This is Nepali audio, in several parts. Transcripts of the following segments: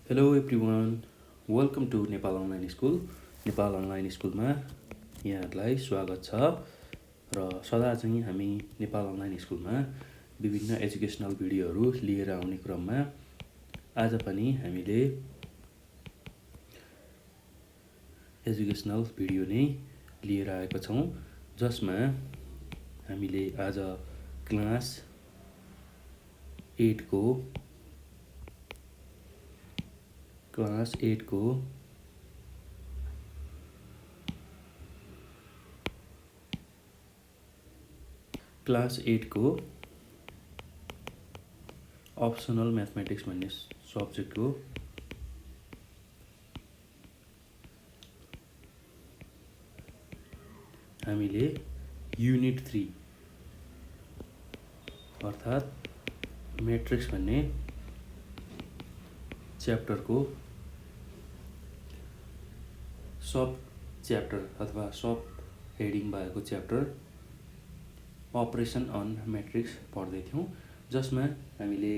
Hello everyone, welcome to Nepal online school. Nepal online स्कुलमा यहाँहरूलाई स्वागत छ र सदा चाहिँ हामी नेपाल अनलाइन स्कुलमा विभिन्न एजुकेसनल भिडियोहरू लिएर आउने क्रममा आज पनि हामीले एजुकेसनल भिडियो नै लिएर आएका छौँ, जसमा हामीले आज क्लास 8 को क्लास 8 को अप्सनल म्याथमेटिक्स भन्ने सब्जेक्टको हामीले युनिट 3 अर्थात् म्याट्रिक्स भन्ने च्याप्टरको सब च्याप्टर अथवा सब हेडिङ भएको च्याप्टर अपरेसन अन म्याट्रिक्स पढ्दै थियौँ, जसमा हामीले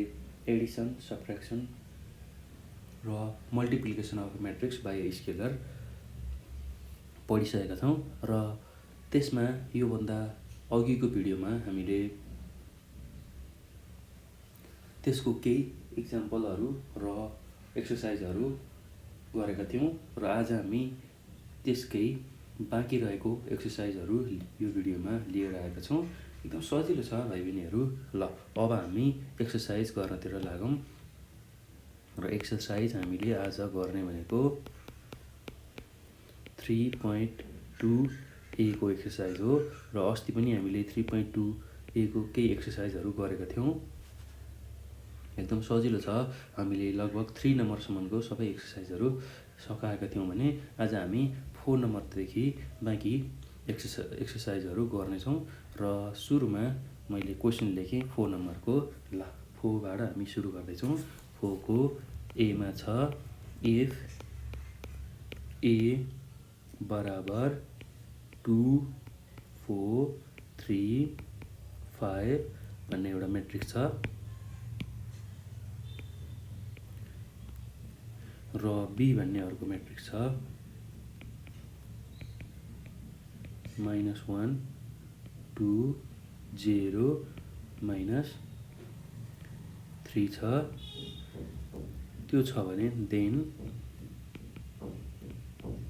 एडिसन, सब्ट्र्याक्सन र multiplication of matrix by scalar पढिसकेका छौँ र त्यसमा योभन्दा अघिको भिडियोमा हामीले त्यसको केही इक्जाम्पलहरू र एक्सर्साइजहरू गरेका थियौँ र आज हामी त्यसकै बाँकी रहेको एक्सर्साइजहरू यो भिडियोमा लिएर आएका छौँ। एकदम सजिलो छ भाइ बहिनीहरू। ल अब हामी एक्सर्साइज गर्नतिर लागौँ र एक्सर्साइज हामीले आज गर्ने भनेको 3.2a को एक्सर्साइज हो र अस्ति पनि हामीले 3.2a को केही एक्सर्साइजहरू गरेका थियौँ। एकदम सजिलो छ। हामीले लगभग 3 नम्बरसम्मको सबै एक्सर्साइजहरू सकाएका थियौँ भने आज हामी 4 नम्बरदेखि बाँकी एक्सर्साइजहरू गर्नेछौँ र सुरुमा मैले क्वेसन लेखेँ 4 नम्बरको। ल 4 बाट हामी सुरु गर्दैछौँ। 4 को एमा छ इफ ए बराबर 2, 4, 3, 5 भन्ने एउटा म्याट्रिक्स छ र बी भन्ने अर्को म्याट्रिक्स छ -1, 2, 0, -3 छ। त्यो छ भने then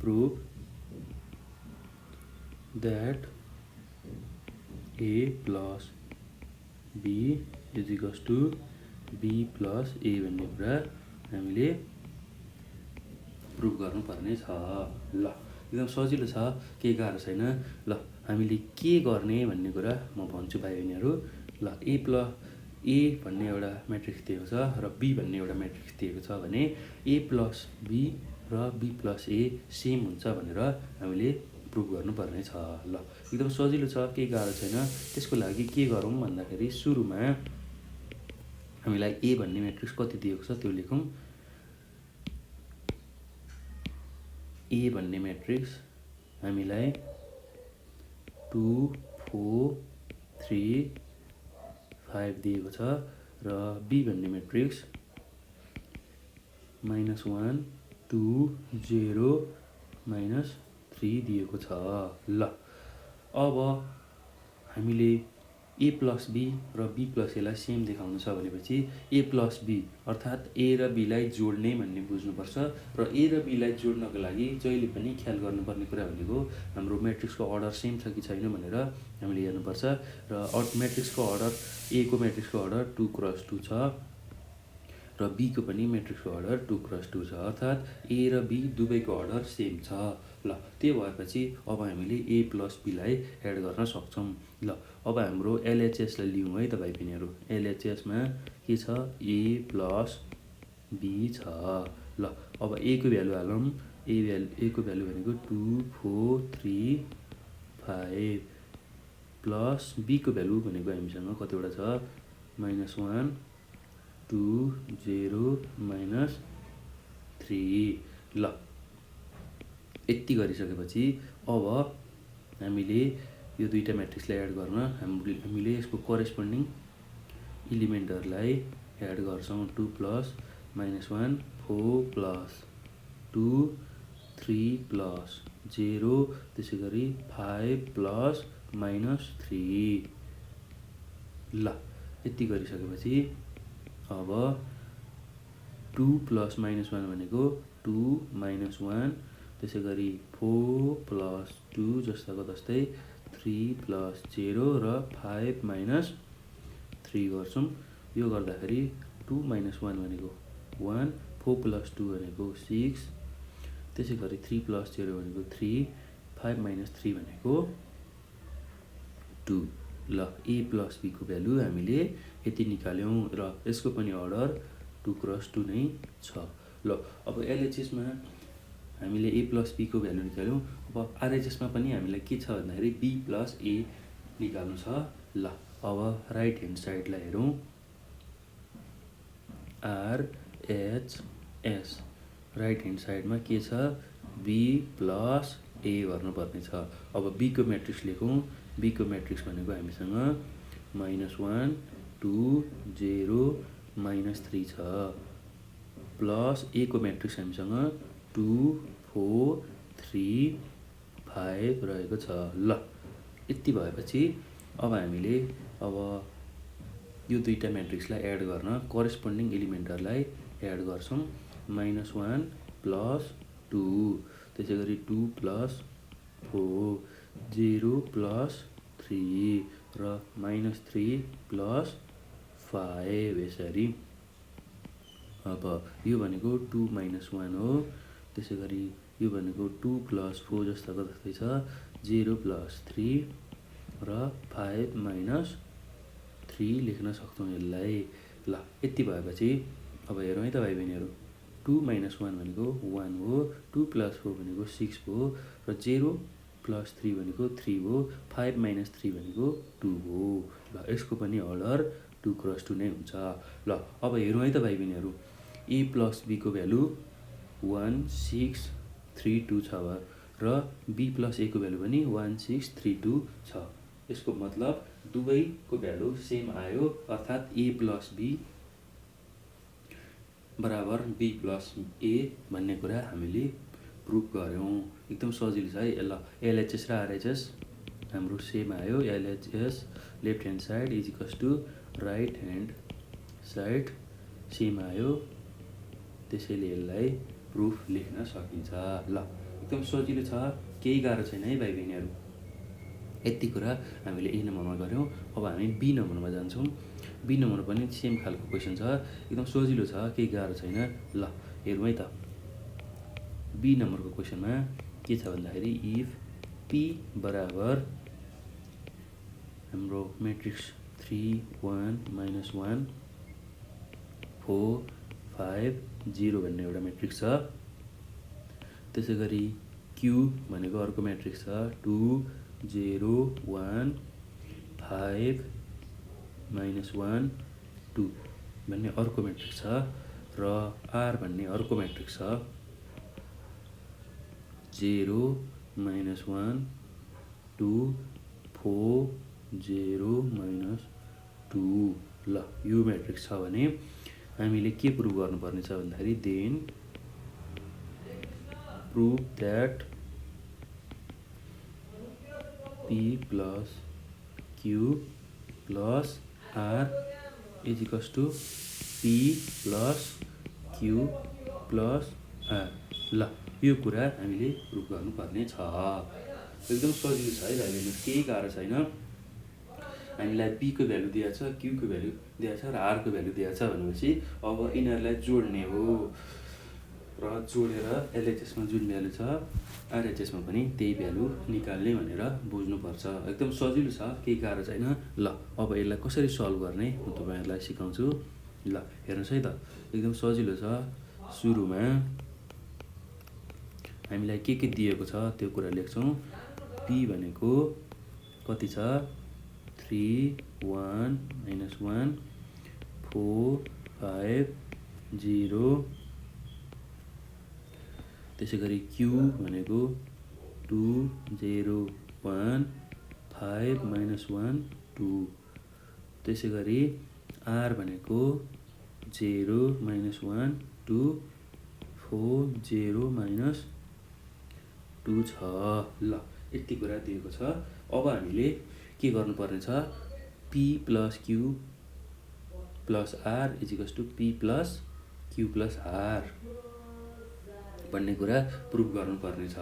prove that A plus B is equals to B plus A भन्ने कुरा हामीले प्रुभ गर्नुपर्ने छ। ल एकदम सजिलो छ, केही गाह्रो छैन। ल हामीले के गर्ने भन्ने कुरा म भन्छु भाइ बहिनीहरू। ल ए भन्ने एउटा म्याट्रिक्स दिएको छ र बी भन्ने एउटा म्याट्रिक्स दिएको छ भने ए प्लस बी र बी प्लस ए सेम हुन्छ भनेर हामीले प्रुभ गर्नुपर्ने छ। ल एकदम सजिलो छ, केही गाह्रो छैन। त्यसको लागि के गरौँ भन्दाखेरि सुरुमा हामीलाई ए भन्ने म्याट्रिक्स कति दिएको छ त्यो लेखौँ। ए भन्ने म्याट्रिक्स हामीलाई 2, 4, 3, 5 दिएको छ र बी भन्ने म्याट्रिक्स -1, 2, 0, -3 दिएको छ। ल अब हामीले ए प्लस बी र बी प्लस एलाई सेम देखाउनु छ भनेपछि ए प्लस बी अर्थात् ए र बीलाई जोड्ने भन्ने बुझ्नुपर्छ र ए र बीलाई जोड्नको लागि जहिले पनि ख्याल गर्नुपर्ने कुरा भनेको हाम्रो म्याट्रिक्सको अर्डर सेम छ कि छैन भनेर हामीले हेर्नुपर्छ र म्याट्रिक्सको अर्डर ए को म्याट्रिक्सको अर्डर 2x2 छ र बी को पनि म्याट्रिक्सको अर्डर 2x2 छ, अर्थात् ए र बी दुवैको अर्डर सेम छ। ल त्यो भएपछि अब हामीले ए प्लस बीलाई एड गर्न सक्छौँ। ल अब हाम्रो एलएचएसलाई लिउँ है त भाइ बहिनीहरू। एलएचएसमा के छ ए प्लस बी छ। ल अब ए को भ्यालु हालौँ। ए को भ्यालु भनेको 2, 4, 3, 5 प्लस बी को भ्यालु भनेको हामीसँग कतिवटा छ -1, 2, 0, -3। ल यति गरिसकेपछि अब हामीले यो दुईटा म्याट्रिक्सलाई एड गर्न हामीले यसको करेस्पोन्डिङ इलिमेन्टहरूलाई एड गर्छौँ। 2 + -1 4 + 2 3 + 0 त्यसै गरी 5 + -3 ल यति गरिसकेपछि अब 2 + -1 भनेको 2 - 1 त्यसै गरी 4 + 2 जस्ताको तस्तै 3 + 0 र 5 - 3 गर्छौँ। यो गर्दाखेरि 2 - 1 भनेको 1 4 + 2 भनेको 6 त्यसै गरी 3 + 0 भनेको 3 5 - 3 भनेको 2 ल a + b को भ्यालु हामीले यति निकाल्यौँ र यसको पनि अर्डर 2 × 2 नै छ। ल अब LHSमा हामीले a + b को भ्यालु निकाल्यौँ। अब RHSमा पनि हामीलाई के छ भन्दाखेरि b + a निकाल्नु छ। ल अब राइट ह्यान्ड साइडलाई हेरौँ। RHS राइट ह्यान्ड साइडमा के छ b + a गर्नुपर्ने छ। अब b को म्याट्रिक्स लेखौँ। b को म्याट्रिक्स भनेको हामीसँग -1 2 0 -3 छ प्लस a को म्याट्रिक्स हामीसँग 2 4 3 5 रहेको छ। ल यति भएपछि अब हामीले यो दुईटा म्याट्रिक्सलाई एड गर्न करेस्पोन्डिङ एलिमेन्टहरूलाई एड गर्छौँ। -1 + 2 त्यसै गरी 2 + 4 0 + 3 र -3 + 5 यसरी। अब यो भनेको 2 - 1 हो त्यसै गरी यो भनेको 2 + 4 जस्ताको जस्तै छ 0 + 3 र 5 - 3 लेख्न सक्छौँ यसलाई। ल यति भएपछि अब हेरौँ है त भाइ बहिनीहरू 2 - 1 भनेको 1 हो 2 + 4 भनेको 6 हो र 0 + 3 भनेको 3 हो 5 - 3 भनेको 2 हो। ल यसको पनि अर्डर 2 × 2 नै हुन्छ। ल अब हेरौँ है त भाइ बहिनीहरू a + b को भ्यालु 1 6 3 2 छ र b + a को भ्यालु पनि 1 6 3 2 छ। यसको मतलब दुवैको भ्यालु सेम आयो अर्थात् a + b बराबर b + a भन्ने कुरा हामीले प्रुभ गऱ्यौँ। एकदम सजिलो छ है। ल LHS र RHS हाम्रो सेम आयो। LHS left hand side = right hand side same आयो। त्यसैले यसलाई प्रुफ लेख्न सकिन्छ। ल एकदम सजिलो छ केही गाह्रो छैन है भाइ बहिनीहरू। यति कुरा हामीले A नम्बरमा गऱ्यौँ। अब हामी B नम्बरमा जान्छौँ। B नम्बर पनि सेम खालको क्वेसन छ एकदम सजिलो छ केही गाह्रो छैन। ल हेरौँ है त B नम्बरको क्वेसनमा के छ भन्दाखेरि इफ P बराबर हाम्रो म्याट्रिक्स 3 1 -1 4 5 0 भन्ने एउटा म्याट्रिक्स छ। त्यसै गरी Q भनेको अर्को म्याट्रिक्स छ 2 0 1 5 -1 2 भन्ने अर्को म्याट्रिक्स छ र R भन्ने अर्को म्याट्रिक्स छ 0 -1 2 4 0 -2। ल यो म्याट्रिक्स छ भने हामीले के प्रुभ गर्नुपर्ने छ भन्दाखेरि then prove that P + Q + R = P + Q + R। ल यो कुरा हामीले प्रुभ गर्नुपर्ने छ। एकदम सजिलो छ है भाइ बहिनी केही गाह्रो छैन। हामीलाई B को भ्यालु दिएको छ Q को भ्यालु दिएको छ र R को भ्यालु दिएको छ भनेपछि अब यिनीहरूलाई जोड्ने हो र जोडेर LHSमा जुन भ्यालु छ RHSमा पनि त्यही भ्यालु निकाल्ने भनेर बुझ्नुपर्छ। एकदम सजिलो छ केही गाह्रो छैन। ल अब यसलाई कसरी सल्भ गर्ने म तपाईँहरूलाई सिकाउँछु। ल हेर्नुहोस् है त एकदम सजिलो छ। सुरुमा हामीलाई के दिएको छ त्यो कुरा लेख्छौँ। P भनेको कति छ 3 1 -1 4 5 0 त्यसै गरी Q भनेको 2 0 1 5 -1 2 त्यसै गरी R भनेको 0 माइनस 1 2 4 0 माइनस 2 छ। ल यति कुरा दिएको छ। अब हामीले के गर्नुपर्ने छ, p plus q plus r equals to p plus q plus r भन्ने कुरा प्रुभ गर्नुपर्ने छ।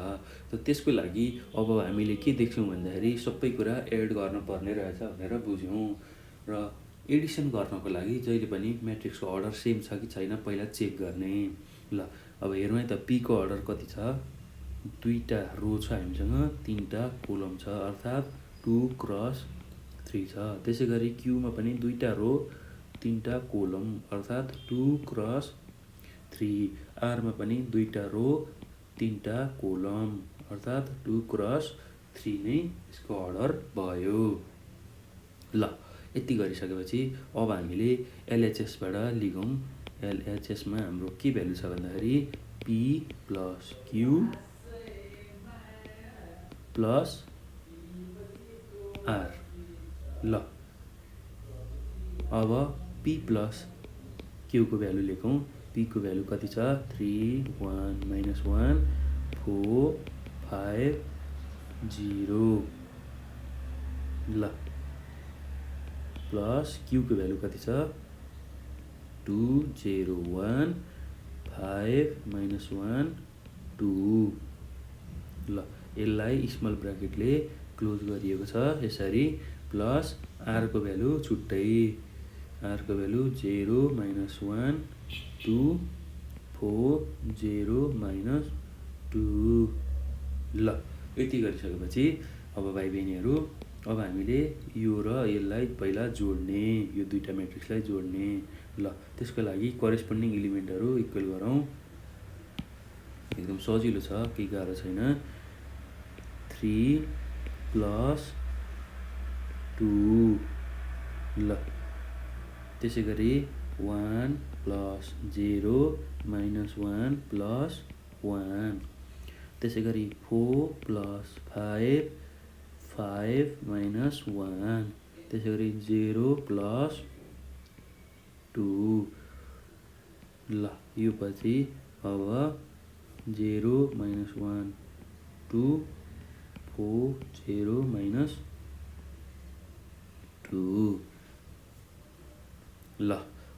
त त्यसको लागि अब हामीले के देख्छौँ भन्दाखेरि सबै कुरा एड गर्नुपर्ने रहेछ भनेर बुझ्यौँ। र एडिसन गर्नको लागि जहिले पनि म्याट्रिक्सको अर्डर सेम छ कि छैन पहिला चेक गर्ने। ल अब हेरौँ है त, p को अर्डर कति छ, 2टा रो छ हामीसँग, 3टा कोलम छ अर्थात् 2 क्रस 3 छ। त्यसै गरी q मा पनि 2टा रो 3टा कोलम अर्थात् 2 क्रस 3, r मा पनि 2टा रो 3टा कोलम अर्थात् 2 क्रस 3 नै यसको अर्डर भयो। ल यति गरिसकेपछि अब हामीले एलएचएसबाट लिगौँ। एलएचएसमा हाम्रो के भ्यालु छ भन्दाखेरि p plus q plus r। ल अब p प्लस q को भ्यालु लेखौँ। p को भ्यालु कति छ, 3 1 माइनस 1 4 5 0। ल प्लस q को भ्यालु कति छ, 2 0 1 5 माइनस 1 2। ल यसलाई स्मल ब्राकेटले क्लोज गरिएको छ यसरी। प्लस r को भ्यालु छुट्टै, r को भ्यालु 0 माइनस 1 2 4 0 माइनस 2। ल यति गरिसकेपछि अब भाइ बहिनीहरू अब हामीले यो र यसलाई पहिला जोड्ने, यो दुईटा म्याट्रिक्सलाई जोड्ने। ल त्यसको लागि करेस्पोन्डिङ एलिमेन्टहरू इक्वल गरौँ। एकदम सजिलो छ, केही गाह्रो छैन। 3 प्लस 2। ल त्यसै गरी 1 प्लस 0 माइनस 1 प्लस 1। त्यसै गरी 4 प्लस 5 5 माइनस 1। त्यसै गरी 0 प्लस 2। ल यो पछि अब 0 माइनस 1 2 4 0 माइनस 2। ल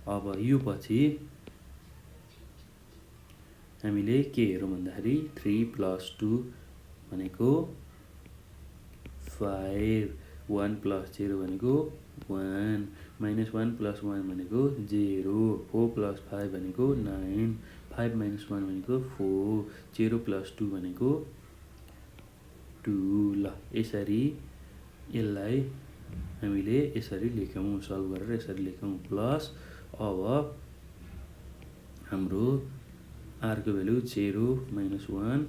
अब यो पछि हामीले के हेरौँ भन्दाखेरि 3 प्लस 2 भनेको 5, 1 प्लस 0 भनेको 1, माइनस 1 प्लस 1 भनेको 0, 4 प्लस 5 भनेको 9, 5 माइनस 1 भनेको 4, 0 प्लस 2 भनेको 2। ल यसरी यसलाई हामीले यसरी लेख्यौँ, सल्भ गरेर यसरी लेख्यौँ। प्लस अब हाम्रो r को भ्यालु 0 माइनस 1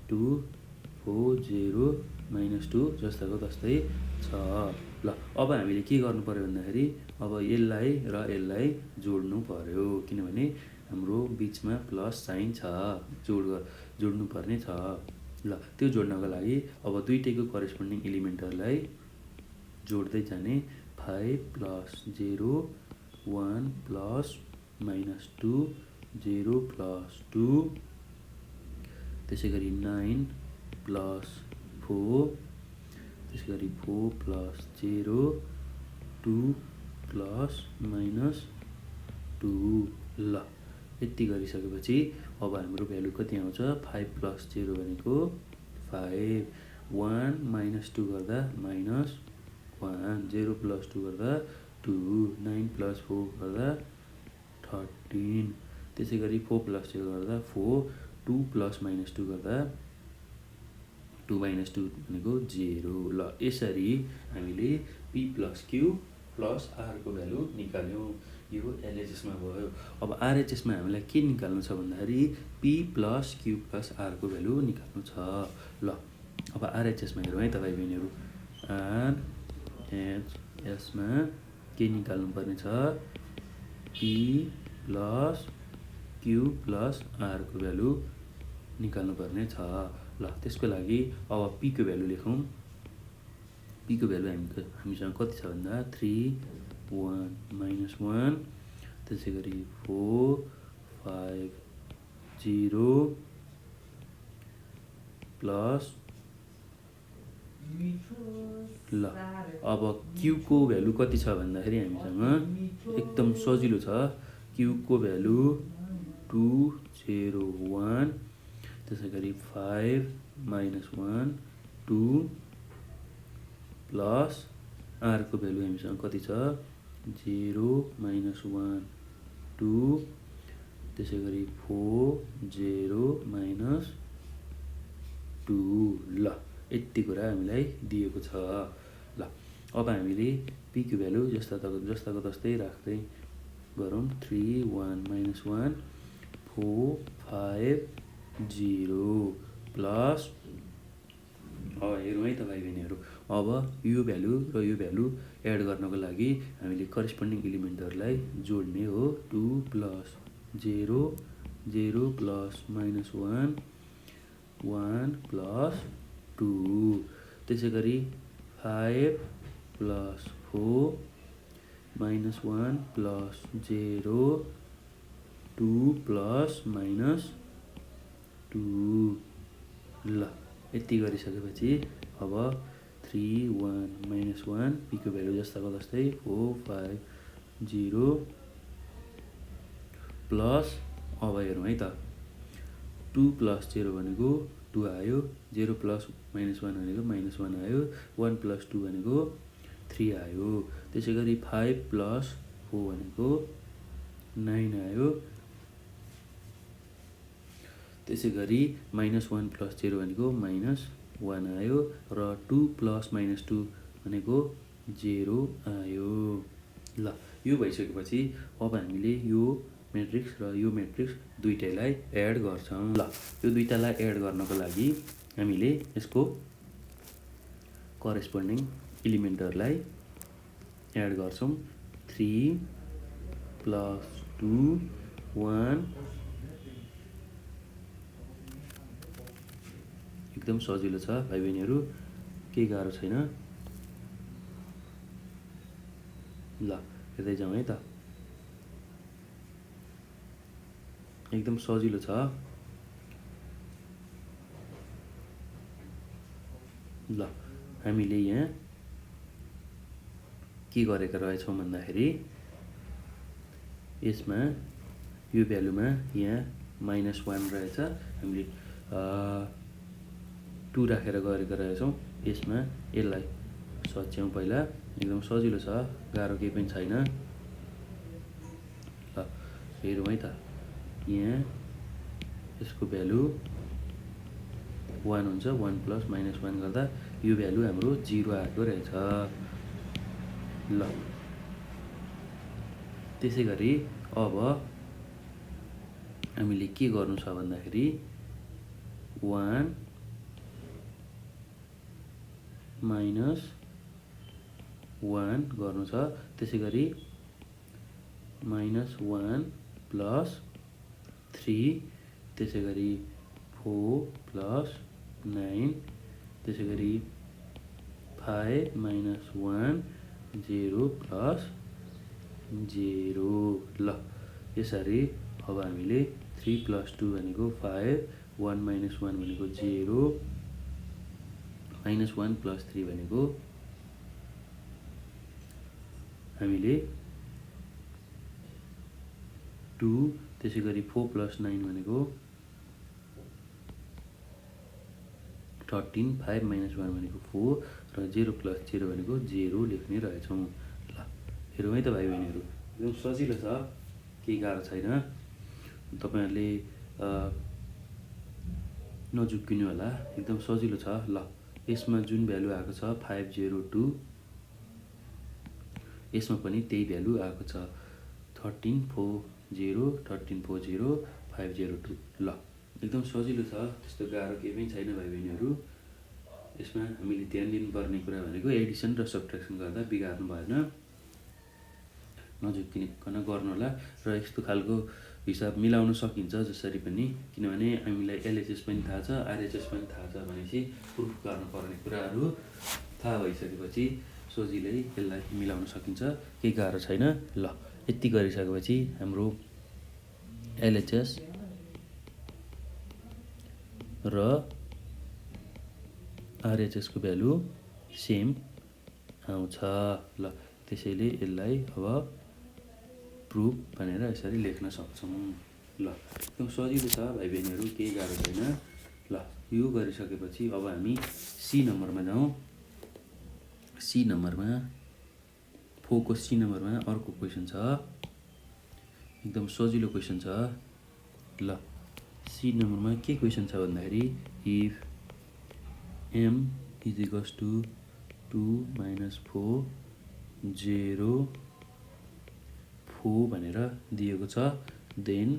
2 4 0 माइनस 2 जस्ताको तस्तै छ। ल अब हामीले के गर्नु पर्यो भन्दाखेरि अब यसलाई र यसलाई जोड्नु पर्यो, किनभने हाम्रो बिचमा प्लस साइन छ, जोड्नु पर्ने छ। ल त्यो जोड्नको लागि अब दुईटैको करेस्पोन्डिङ एलिमेन्टहरूलाई जोड्दै जाने। 5 प्लस 0 1 प्लस माइनस 2 0 प्लस 2। त्यसै गरी 9 प्लस 4, त्यसै गरी 4 प्लस 0 2 प्लस माइनस 2। ल यति गरिसकेपछि अब हाम्रो भ्यालु कति आउँछ, 5 प्लस 0 भनेको 5, 1 माइनस 2 गर्दा माइनस 1, 0 प्लस 2 गर्दा 2, 9 प्लस 4 गर्दा 13। त्यसै गरी 4 प्लस 0 गर्दा 4, 2 प्लस माइनस 2 गर्दा 2 माइनस 2 भनेको 0। ल यसरी हामीले p plus q plus r को भ्यालु निकाल्यौँ। यो एलएचएसमा भयो। अब आरएचएसमा हामीलाई के निकाल्नु छ भन्दाखेरि p plus q plus r को भ्यालु निकाल्नु छ। ल अब आरएचएसमा हेरौँ है त भाइ बहिनीहरू। आरएचएसमा के निकाल्नु पर्ने छ, p plus q plus r को भ्यालु निकाल्नु पर्ने छ। ल त्यसको लागि अब p को भ्यालु लेखौँ। p को भ्यालु हामीसँग कति छ भन्दा 3 1 माइनस 1, त्यसै गरी 4 5 0 प्लस ल अब क्यूको भ्यालु कति छ भन्दाखेरि हामीसँग एकदम सजिलो छ। क्यूको भ्यालु 201 त्यसै गरी 5 -1 2 प्लस आरको भ्यालु हामीसँग कति छ 0 -1 2 त्यसै गरी 4 0 -2 ल यति कुरा हामीलाई दिएको छ। ल अब हामीले पीको भ्यालु जस्ताको तस्तै राख्दै गरौँ 3 1 -1 4 5 0 प्लस अब हेरौँ है त भाइ बहिनीहरू। अब यो भ्यालु र यो भ्यालु एड गर्नको लागि हामीले करेस्पोन्डिङ एलिमेन्टहरूलाई जोड्ने हो 2 प्लस 0 0 प्लस -1 1 प्लस 2 त्यसै गरी 5 प्लस 4 -1 प्लस 0 2 प्लस -2 ल यति गरिसकेपछि अब 3 1 -1 पीको भ्यालु जस्ताको जस्तै 4 5 0 प्लस अब हेरौँ है त 2 प्लस 0 भनेको 2 आयो 0 प्लस -1 भनेको -1 आयो 1 प्लस 2 भनेको 3 आयो त्यसै गरी 5 प्लस 4 भनेको 9 आयो त्यसै गरी -1 प्लस 0 भनेको -1 आयो र 2 प्लस -2 भनेको 0 आयो। ल यो भइसकेपछि अब हामीले यो म्याट्रिक्स र यो म्याट्रिक्स दुईटैलाई एड गर्छौँ। ल यो दुईटालाई एड गर्नको लागि हामीले यसको करेस्पोन्डिङ एलिमेन्टहरूलाई एड गर्छौँ 3 प्लस 2 1 एकदम सजिलो छ भाइ बहिनीहरू केही गाह्रो छैन। ल हेर्दै जाउँ है त एकदम सजिलो छ। ल हामीले यहाँ के गरेका रहेछौँ भन्दाखेरि यसमा यो भ्यालुमा यहाँ -1 रहेछ हामीले 2 राखेर गरेका रहेछौँ। यसमा यसलाई सच्याउँ पहिला एकदम सजिलो छ गाह्रो केही पनि छैन। ल हेरौँ है त यहाँ यसको भ्यालु 1 हुन्छ 1 प्लस -1 गर्दा यो भ्यालु हाम्रो 0 आएको रहेछ। ल त्यसै गरी अब हामीले के गर्नु छ भन्दाखेरि 1 -1 गर्नु छ त्यसै गरी -1 प्लस 3 त्यसै गरी 4 प्लस 9 त्यसै गरी 5 -1 0 प्लस 0 ल यसरी अब हामीले 3 प्लस 2 भनेको 5 1 -1 भनेको 0 -1 प्लस 3 भनेको हामीले 2 त्यसै गरी 4 प्लस 9 भनेको 13 5 -1 भनेको 4 र 0 प्लस 0 भनेको 0 लेख्ने रहेछौँ। ल हेरौँ है त भाइ बहिनीहरू एकदम सजिलो छ केही गाह्रो छैन। तपाईँहरूले नझुक्किनु होला एकदम सजिलो छ। ल यसमा जुन भ्यालु आएको छ 502 यसमा पनि त्यही भ्यालु आएको छ 1340 1340 502 ल एकदम सजिलो छ त्यस्तो गाह्रो केही पनि छैन भाइ बहिनीहरू। यसमा हामीले ध्यान दिनुपर्ने कुरा भनेको एडिसन र सब्ट्र्याक्सन गर्दा बिगार्नु भएन नझुक्किकन गर्नु होला र यस्तो खालको हिसाब मिलाउन सकिन्छ जसरी पनि किनभने हामीलाई एलएचएस पनि थाहा छ आरएचएस पनि थाहा छ भनेपछि प्रुफ गर्नुपर्ने कुराहरू थाहा भइसकेपछि सजिलै यसलाई मिलाउन सकिन्छ केही गाह्रो छैन। ल यति गरिसकेपछि हाम्रो एलएचएस र आरएचएसको भ्यालु सेम आउँछ। ल त्यसैले यसलाई अब प्रुफ भनेर यसरी लेख्न सक्छौँ। ल एकदम सजिलो छ भाइ बहिनीहरू, केही गाह्रो छैन। ल यो गरिसकेपछि अब हामी सी नम्बरमा जाउँ। सी नम्बरमा 4 को सी नम्बरमा अर्को क्वेसन छ, एकदम सजिलो क्वेसन छ। ल सी नम्बरमा के क्वेसन छ भन्दाखेरि if m is equals to 2 - 4 0 4 भनेर दिएको छ, then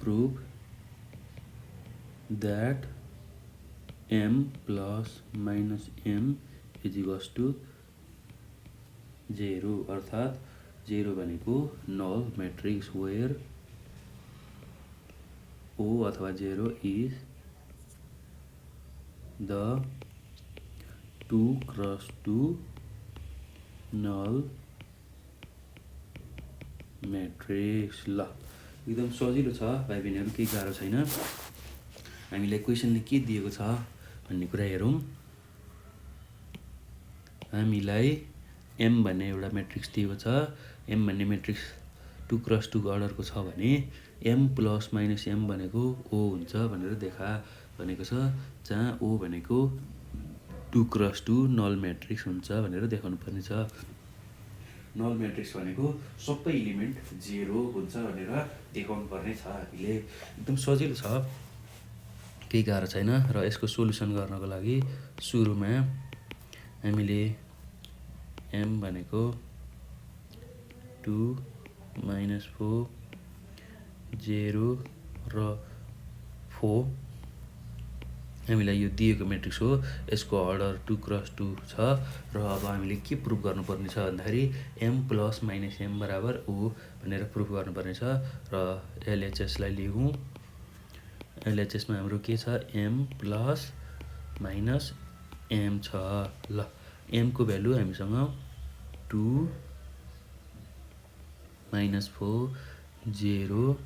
prove that m plus minus m is equals to 0, अर्थात् 0 भनेको नल म्याट्रिक्स वेयर O अथवा 0 is the 2x2 null matrix. ल एकदम सजिलो छ भाइ बहिनीहरू, केही गाह्रो छैन। हामीलाई क्वेसनले के दिएको छ भन्ने कुरा हेरौँ। हामीलाई m भन्ने एउटा म्याट्रिक्स दिएको छ। m भन्ने म्याट्रिक्स 2x2 को अर्डरको छ भने m प्लस माइनस m भनेको O हुन्छ भनेर देखा भनेको छ, जहाँ O भनेको 2x2 नल म्याट्रिक्स हुन्छ भनेर देखाउनु पर्ने छ। नल म्याट्रिक्स भनेको सबै इलिमेन्ट 0 हुन्छ भनेर देखाउनु पर्ने छ हामीले। एकदम सजिलो छ, केही गाह्रो छैन। र यसको सोल्युसन गर्नको लागि सुरुमा हामीले m भनेको 2 - 4 0 र 4 हामीलाई यो दिएको म्याट्रिक्स हो, यसको अर्डर 2x2 छ। र अब हामीले के प्रुफ गर्नुपर्ने छ भन्दाखेरि m प्लस माइनस m बराबर O भनेर प्रुफ गर्नुपर्ने छ। र एलएचएसलाई लेखौँ। एलएचएसमा हाम्रो के छ, m प्लस माइनस m छ। ल m को भ्यालु हामीसँग 2 - 4 0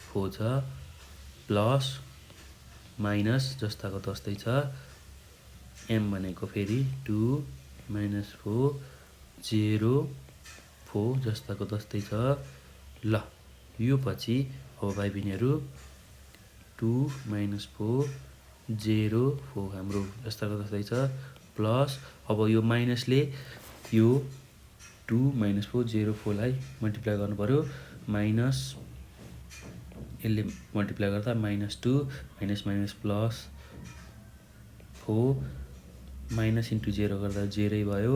4 छ, प्लस माइनस जस्ताको तस्तै छ m भनेको फेरि 2 - 4 0 4 जस्ताको तस्तै छ। ल यो पछि अब भाइ बहिनीहरू 2 - 4 0 4 हाम्रो जस्ताको तस्तै छ, प्लस अब यो माइनसले यो 2 - 4 0 4 लाई मल्टिप्लाई गर्नु पर्यो, माइनस यसले मल्टिप्लाई गर्दा -2 minus minus plus 4 minus into 0 गर्दा 0 भयो,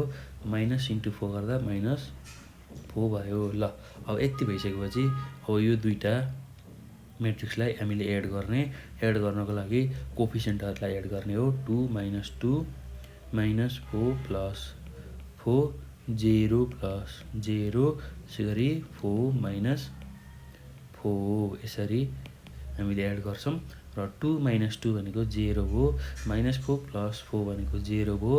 माइनस इन्टु 4 गर्दा -4 भयो। ल अब यति भइसकेपछि अब यो दुईटा म्याट्रिक्सलाई हामीले एड गर्नको लागि कोफिसियन्टहरूलाई एड गर्ने हो। 2 - 2 -4 प्लस 4 0 प्लस 0 यसै गरी 4 - 4 यसरी हामीले एड गर्छौँ। र 2 - 2 भनेको 0 हो, -4 प्लस 4 भनेको 0 हो,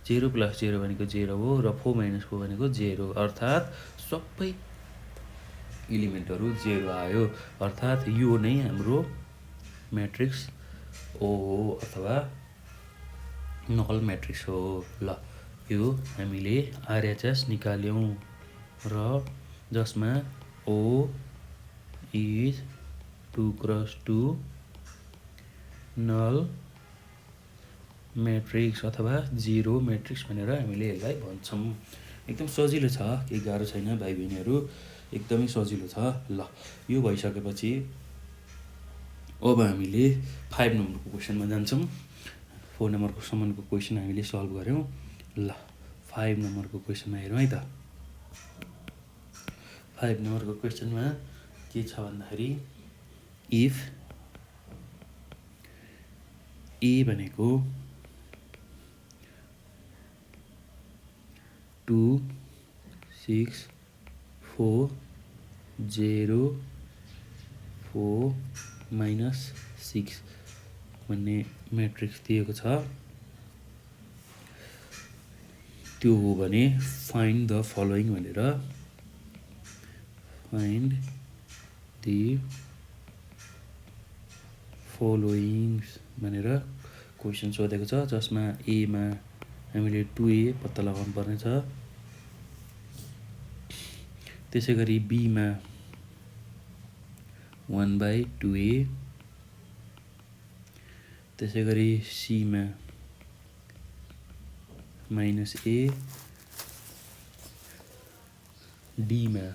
0 प्लस 0 भनेको 0 हो, र 4 - 4 भनेको 0, अर्थात् सबै इलिमेन्टहरू 0 आयो। अर्थात् यो नै हाम्रो म्याट्रिक्स O हो अथवा नल म्याट्रिक्स हो। ल यो हामीले आरएचएस निकाल्यौँ र जसमा O is 2x2 null matrix अथवा 0 म्याट्रिक्स भनेर हामीले यसलाई भन्छौँ। एकदम सजिलो छ, केही गाह्रो छैन भाइ बहिनीहरू, एकदमै सजिलो छ। ल यो भइसकेपछि अब हामीले 5 नम्बरको क्वेसनमा जान्छौँ। 4 नम्बरको सम्मको क्वेसन हामीले सल्भ गऱ्यौँ। ल 5 नम्बरको क्वेसनमा हेरौँ है त। 5 नम्बरको क्वेसनमा के छ भन्दाखेरि इफ ए भनेको 2 6 4 0 4 -6 भन्ने म्याट्रिक्स दिएको छ, त्यो हो भने फाइन्ड द फलोइङ भनेर फाइन्ड दि फलोइङ्स भनेर क्वेसन सोधेको छ, जसमा एमा हामीले 2a पत्ता लगाउनु पर्ने छ। त्यसै गरी बीमा 1/2a, त्यसै गरी सीमा -a, डीमा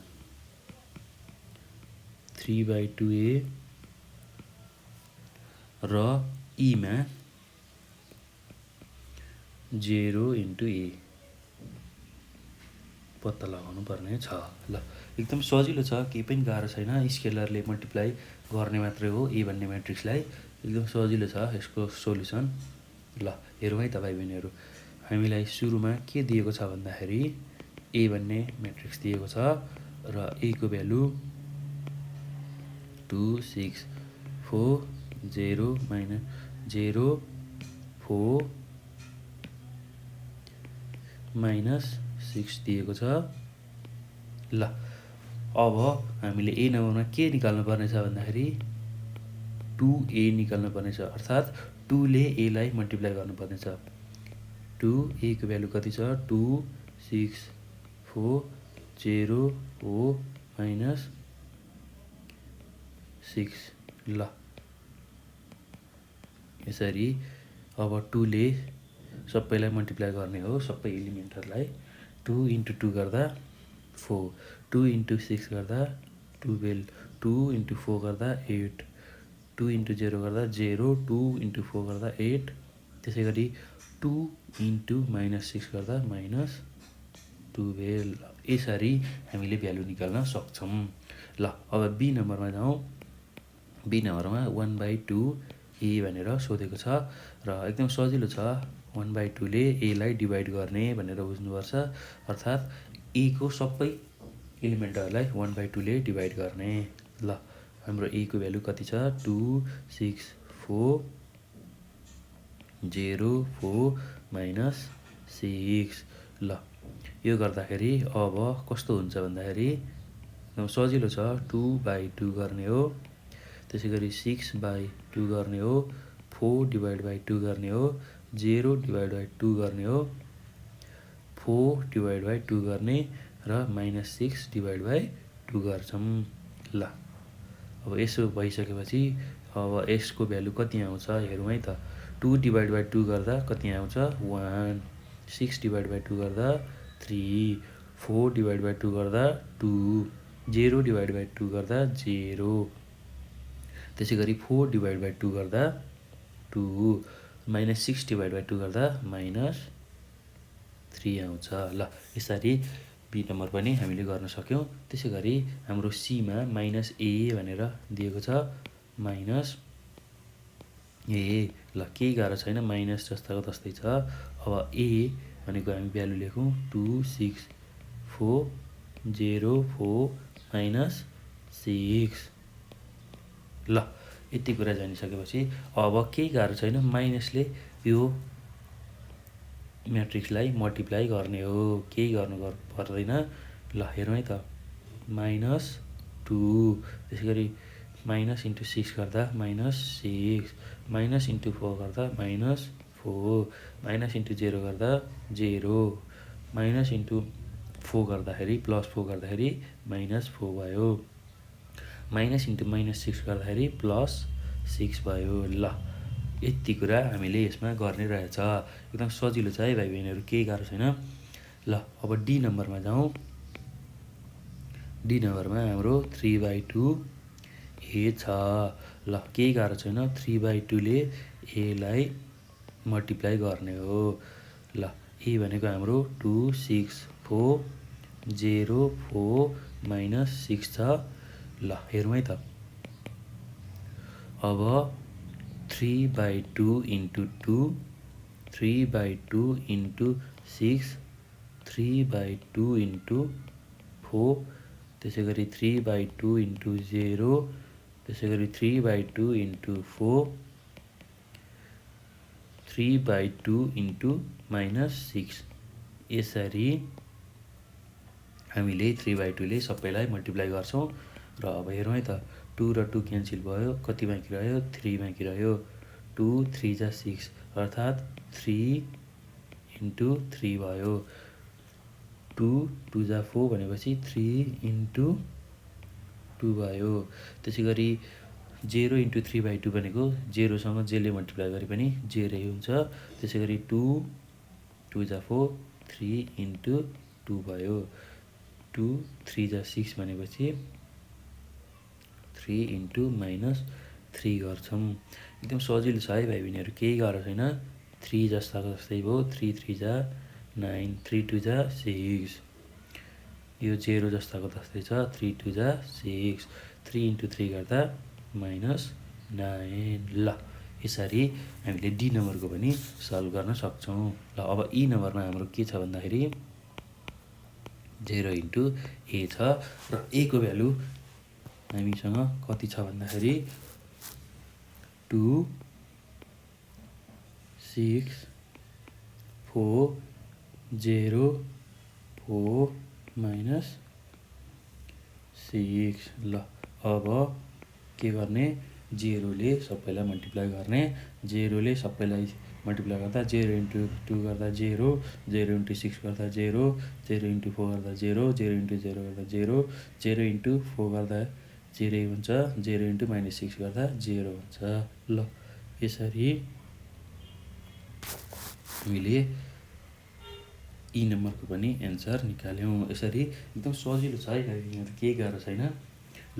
3/2a र ईमा 0 × a पत्ता लगाउनु पर्ने छ। ल एकदम सजिलो छ, केही पनि गाह्रो छैन। स्केलरले मल्टिप्लाई गर्ने मात्रै हो ए भन्ने म्याट्रिक्सलाई। एकदम सजिलो छ यसको सोल्युसन। ल हेरौँ है त भाइ बहिनीहरू, हामीलाई सुरुमा के दिएको छ भन्दाखेरि ए भन्ने म्याट्रिक्स दिएको छ र ए को भ्यालु 2 6 4 0 -0 4 -6 दिएको छ। ल अब हामीले ए नम्बरमा के निकाल्नु पर्ने छ भन्दाखेरि 2a निकाल्नु पर्ने छ, अर्थात् 2 ले a लाई मल्टिप्लाई गर्नुपर्ने छ। 2 a को भ्यालु कति छ 2 6 4 0 हो -6। ल यसरी अब 2 ले सबैलाई मल्टिप्लाई गर्ने हो, सबै एलिमेन्टहरूलाई। 2 × 2 गर्दा 4, 2 × 6 गर्दा 12, 2 × 4 गर्दा 8, 2 × 0 गर्दा 0, 2 × 4 गर्दा 8, त्यसै गरी 2 × -6 गर्दा -12। यसरी हामीले भ्यालु निकाल्न सक्छौँ। ल अब बी नम्बरमा जाउँ। बी नम्बरमा 1/2a भनेर सोधेको छ र एकदम सजिलो छ। 1/2 ले a लाई डिभाइड गर्ने भनेर बुझ्नुपर्छ, अर्थात् a को सबै एलिमेन्टहरूलाई 1/2 ले डिभाइड गर्ने। ल हाम्रो a को भ्यालु कति छ 2 6 4 0 4 -6। ल यो गर्दाखेरि अब कस्तो हुन्छ भन्दाखेरि एकदम सजिलो छ। 2/2 गर्ने हो, त्यसै गरी 6/2 गर्ने हो, 4/2 गर्ने हो, 0/2 गर्ने हो, 4/2 गर्ने र -6/2 गर्छौँ। ल अब यसो भइसकेपछि अब यसको भ्यालु कति आउँछ हेरौँ है त। 2/2 गर्दा कति आउँछ 1, 6/2 गर्दा 3, 4/2 गर्दा 2, 0/2 गर्दा 0, त्यसै गरी 4/2 गर्दा 2, -6/2 गर्दा -3 आउँछ। ल यसरी बी नम्बर पनि हामीले गर्न सक्यौँ। त्यसै गरी हाम्रो सीमा -a भनेर दिएको छ, -a। ल केही गाह्रो छैन, माइनस जस्ताको तस्तै छ। अब a भनेको हामी भ्यालु लेखौँ 2 6 4 0 4 -6। ल यति कुरा जानिसकेपछि अब केही गाह्रो छैन, माइनसले यो म्याट्रिक्सलाई मल्टिप्लाई गर्ने हो, केही गर्नु पर्दैन। ल हेरौँ है त। -2, त्यसै गरी -6 गर्दा -6, -4 गर्दा -4, -0 गर्दा 0, -4 गर्दाखेरि +4 गर्दाखेरि -4 भयो, -6 गर्दाखेरि +6 भयो। ल यति कुरा हामीले यसमा गर्ने रहेछ। एकदम सजिलो छ है भाइ बहिनीहरू, केही गाह्रो छैन। ल अब डी नम्बरमा जाउँ। डी नम्बरमा हाम्रो 3/2a छ। ल केही गाह्रो छैन, 3/2 ले a लाई मल्टिप्लाई गर्ने हो। ल a भनेको हाम्रो 2 6 4 0 4 -6 छ। ल हेरौँ है त। अब 3/2 × 2, 3/2 × 6, 3/2 × 4, त्यसै गरी 3/2 × 0, त्यसै गरी 3/2 × 4, 3/2 × -6 यसरी हामीले 3/2 ले सबैलाई मल्टिप्लाई गर्छौँ र अब हेरौँ है त 2 र 2 क्यान्सल भयो कति बाँकी रह्यो 3 बाँकी रह्यो 2 3 जा 6 अर्थात् 3 × 3 भयो 2 2 जा 4 भनेपछि 3 × 2 भयो त्यसै गरी 0 × 3/2 भनेको 0सँग जेले मल्टिप्लाई गरे पनि 0 हुन्छ त्यसै गरी 2 2 जा 4 3 × 2 भयो 2 3 जा 6 भनेपछि 3 × -3 गर्छौँ एकदम सजिलो छ है भाइ बहिनीहरू केही गाह्रो छैन 3 जस्ताको जस्तै भयो 3 3 जा 9 3 2 जा 6 यो 0 जस्ताको जस्तै छ 3 2 जा 6 3 × 3 गर्दा -9 ल यसरी हामीले डी नम्बरको पनि सल्भ गर्न सक्छौँ ल अब ई नम्बरमा हाम्रो के छ भन्दाखेरि 0 × a छ र a को भ्यालु हामीसँग कति छ भन्दाखेरि 2 6 4 0 4 -6 ल अब के गर्ने 0 ले सबैलाई मल्टिप्लाई गर्ने 0 ले सबैलाई मल्टिप्लाई गर्दा 0 × 2 गर्दा 0 0 × 6 गर्दा 0 0 × 4 गर्दा 0 0 × 0 गर्दा 0 0 × 4 गर्दा 0 हुन्छ 0 × -6 गर्दा 0 हुन्छ ल यसरी हामीले ई नम्बरको पनि एन्सर निकाल्यौँ यसरी एकदम सजिलो छ है यिनीहरू केही गाह्रो छैन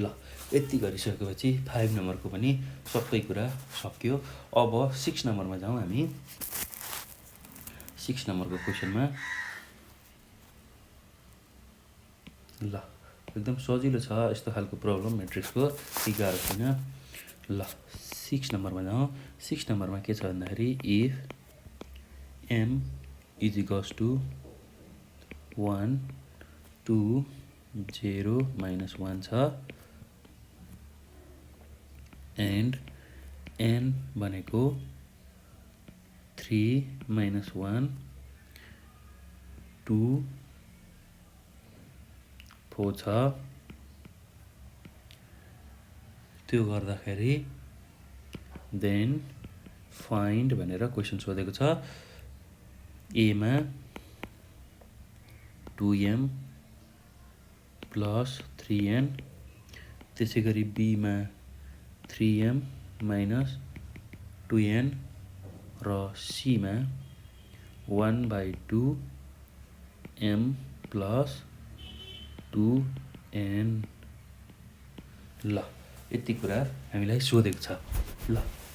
ल यति गरिसकेपछि 5 नम्बरको पनि सबै कुरा सक्यो अब 6 नम्बरमा जाउँ हामी 6 नम्बरको क्वेसनमा ल एकदम सजिलो छ यस्तो खालको प्रब्लम म्याट्रिक्सको केही गाह्रो छैन ल 6 नम्बरमा जाउँ 6 नम्बरमा के छ भन्दाखेरि इफ m = 1 2 0 -1 छ and n भनेको 3 - 1 2 4 छ त्यो गर्दाखेरि देन फाइन्ड भनेर क्वेसन सोधेको छ a मा 2m + 3n त्यसै गरी b मा 3m - 2n र c मा 1/2 m + 2n ल यति कुरा हामीलाई सोधेको छ ल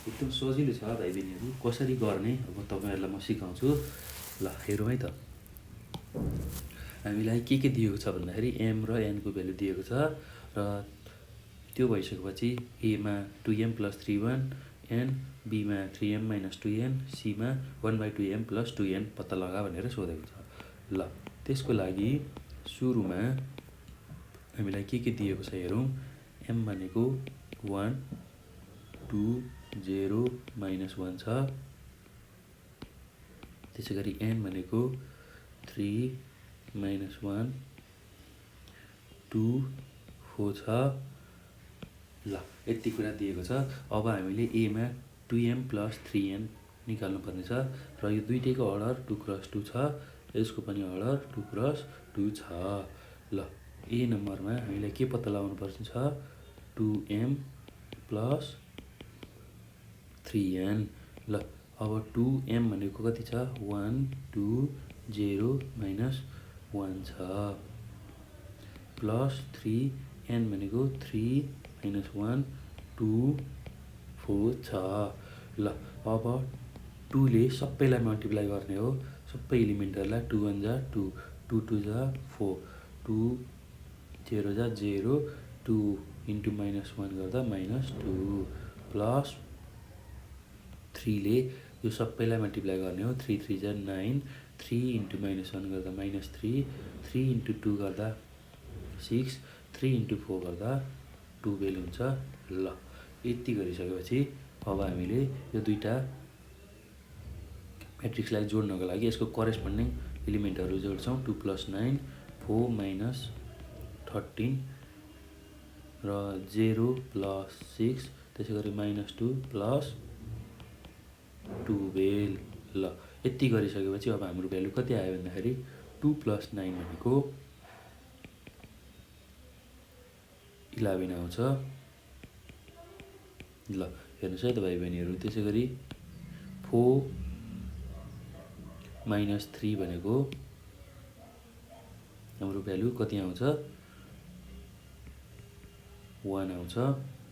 एकदम सजिलो छ भाइ बहिनीहरू कसरी गर्ने अब तपाईँहरूलाई म सिकाउँछु ल हेरौँ है त हामीलाई के दिएको छ भन्दाखेरि m र n को भ्यालु दिएको छ र त्यो भइसकेपछि a मा 2m + 3n b मा 3m - 2n c मा 1/2m + 2n पत्ता लगा भनेर सोधेको छ ल त्यसको लागि सुरुमा हामीलाई के दिएको छ हेरौँ m भनेको 1 2 0 -1 छ त्यसै गरी n भनेको 3 - 1 2 4 छ ल यति कुरा दिएको छ अब हामीले a मा 2m + 3n निकाल्नु पर्ने छ र यो दुईटैको अर्डर 2 × 2 छ यसको पनि अर्डर 2 × 2 छ ल a नम्बरमा हामीलाई के पत्ता लगाउनु पर्ने छ 2m + 3n ल अब 2m भनेको कति छ 1 2 0 -1 छ प्लस 3n भनेको 3 - 1 2 4 छ ल अब 2 ले सबैलाई मल्टिप्लाई गर्ने हो सबै एलिमेन्टहरूलाई 2 1 जा 2 2 2 जा 4 2 0 जा 0 2 × -1 गर्दा -2 प्लस 3 ले यो सबैलाई मल्टिप्लाई गर्ने हो 3 3 जा 9 3 × -1 गर्दा -3 3 × 2 गर्दा 6 3 × 4 गर्दा 12 हुन्छ ल यति गरिसकेपछि अब हामीले यो दुईटा म्याट्रिक्सलाई जोड्नको लागि यसको करेस्पोन्डिङ एलिमेन्टहरू जोड्छौँ 2 + 9 4 - 13 र 0 + 6 त्यसै गरी -2 + 12 ल यति गरिसकेपछि अब हाम्रो भ्यालु कति आयो भन्दाखेरि 2 + 9 भनेको 11 आउँछ ल हेर्नुहोस् है त भाइ बहिनीहरू। त्यसै गरी 4 - 3 भनेको हाम्रो भ्यालु कति आउँछ 1 आउँछ।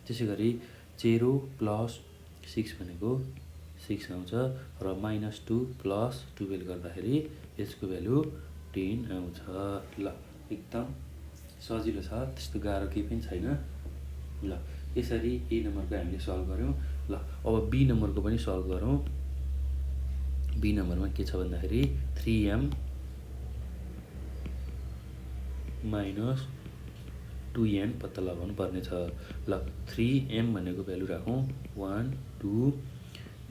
त्यसै गरी 0 + 6 भनेको 6 आउँछ र -2 + 12 गर्दाखेरि यसको भ्यालु 10 आउँछ। ल एकदम सजिलो छ, त्यस्तो गाह्रो केही पनि छैन। ल यसरी ए नम्बरको हामीले सल्भ गऱ्यौँ। ल अब बी नम्बरको पनि सल्भ गरौँ। बी नम्बरमा के छ भन्दाखेरि 3m - 2n पत्ता लगाउनु पर्ने छ। ल 3m भनेको भ्यालु राखौँ 1 2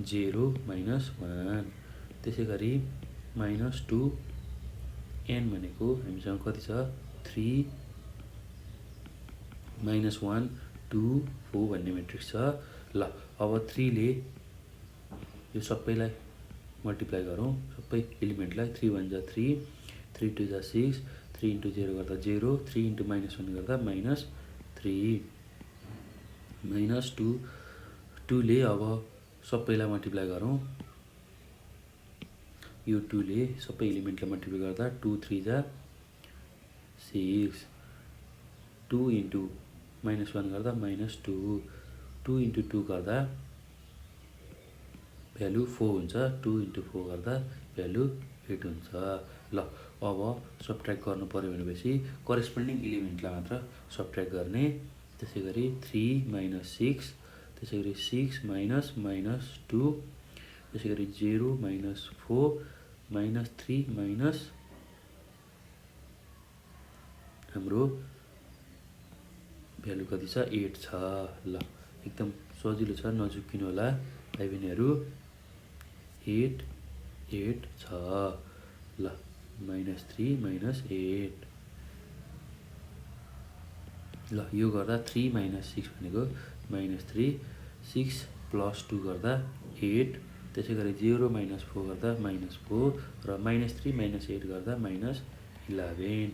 0 -1 त्यसै गरी -2n भनेको हामीसँग कति छ 3 -1 2 4 भन्ने मेट्रिक्स छ। ल अब 3 ले यो सबैलाई मल्टिप्लाई गरौँ, सबै एलिमेन्टलाई 3 × 1 = 3 3 × 2 = 6 3 × 0 गर्दा 0 3 × -1 गर्दा -3 -2 2 ले अब सबैलाई मल्टिप्लाई गरौँ। यो 2 ले सबै एलिमेन्टलाई मल्टिप्लाई गर्दा 2 3 = 6 2 × -1 गर्दा -2 2 × 2 गर्दा भ्यालु 4 हुन्छ 2 × 4 गर्दा भ्यालु 8 हुन्छ। ल अब सबट्र्याक्ट गर्नु पर्यो भनेपछि करेस्पोन्डिङ एलिमेन्टलाई मात्र सबट्र्याक्ट गर्ने। त्यसै गरी 3 - 6 त्यसै गरी 6 - -2 त्यसै गरी 0 - 4 -3 हाम्रो भ्यालु कति छ 8 छ। ल एकदम सजिलो छ, नझुक्किनु होला भाइ बहिनीहरू। 8 8 छ। ल -3 -8 ल यो गर्दा 3 - 6 भनेको -3 6 + 2 गर्दा 8 त्यसै गरी 0 - 4 गर्दा -4 र -3 - 8 गर्दा -11।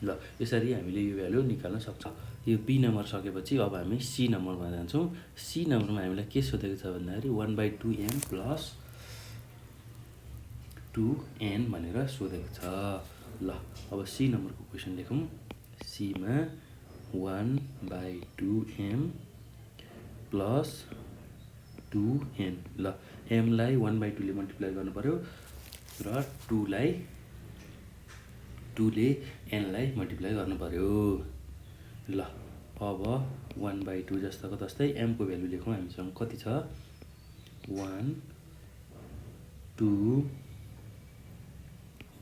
ल यसरी हामीले यो भ्यालु निकाल्न सक्छौँ। यो बी नम्बर सकेपछि अब हामी सी नम्बरमा जान्छौँ। सी नम्बरमा हामीलाई के सोधेको छ भन्दाखेरि 1/2m + 2n भनेर सोधेको छ। ल अब सी नम्बरको क्वेसन लेखौँ। सीमा 1/2m + 2n। ल m लाई 1/2 ले मल्टिप्लाई गर्नु पर्यो र 2 ले n लाई मल्टिप्लाई गर्नु पर्यो। ल अब 1/2 जस्ताको तस्तै m को भ्यालु लेखौँ। हामीसँग कति छ 1 2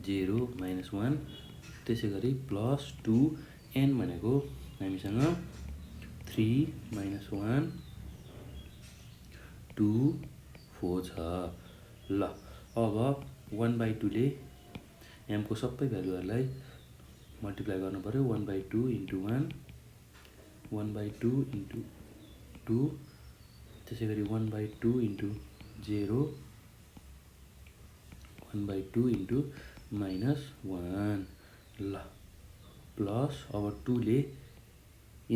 0 -1 त्यसै गरी +2n भनेको हामीसँग 3 -1 2 4 छ। ल अब 1/2 ले m को सबै भ्यालुहरूलाई मल्टिप्लाई गर्नु पर्यो। 1/2 × 1 1/2 × 2 त्यसै गरी 1/2 × 0 1/2 × -1। ल प्लस अब 2 ले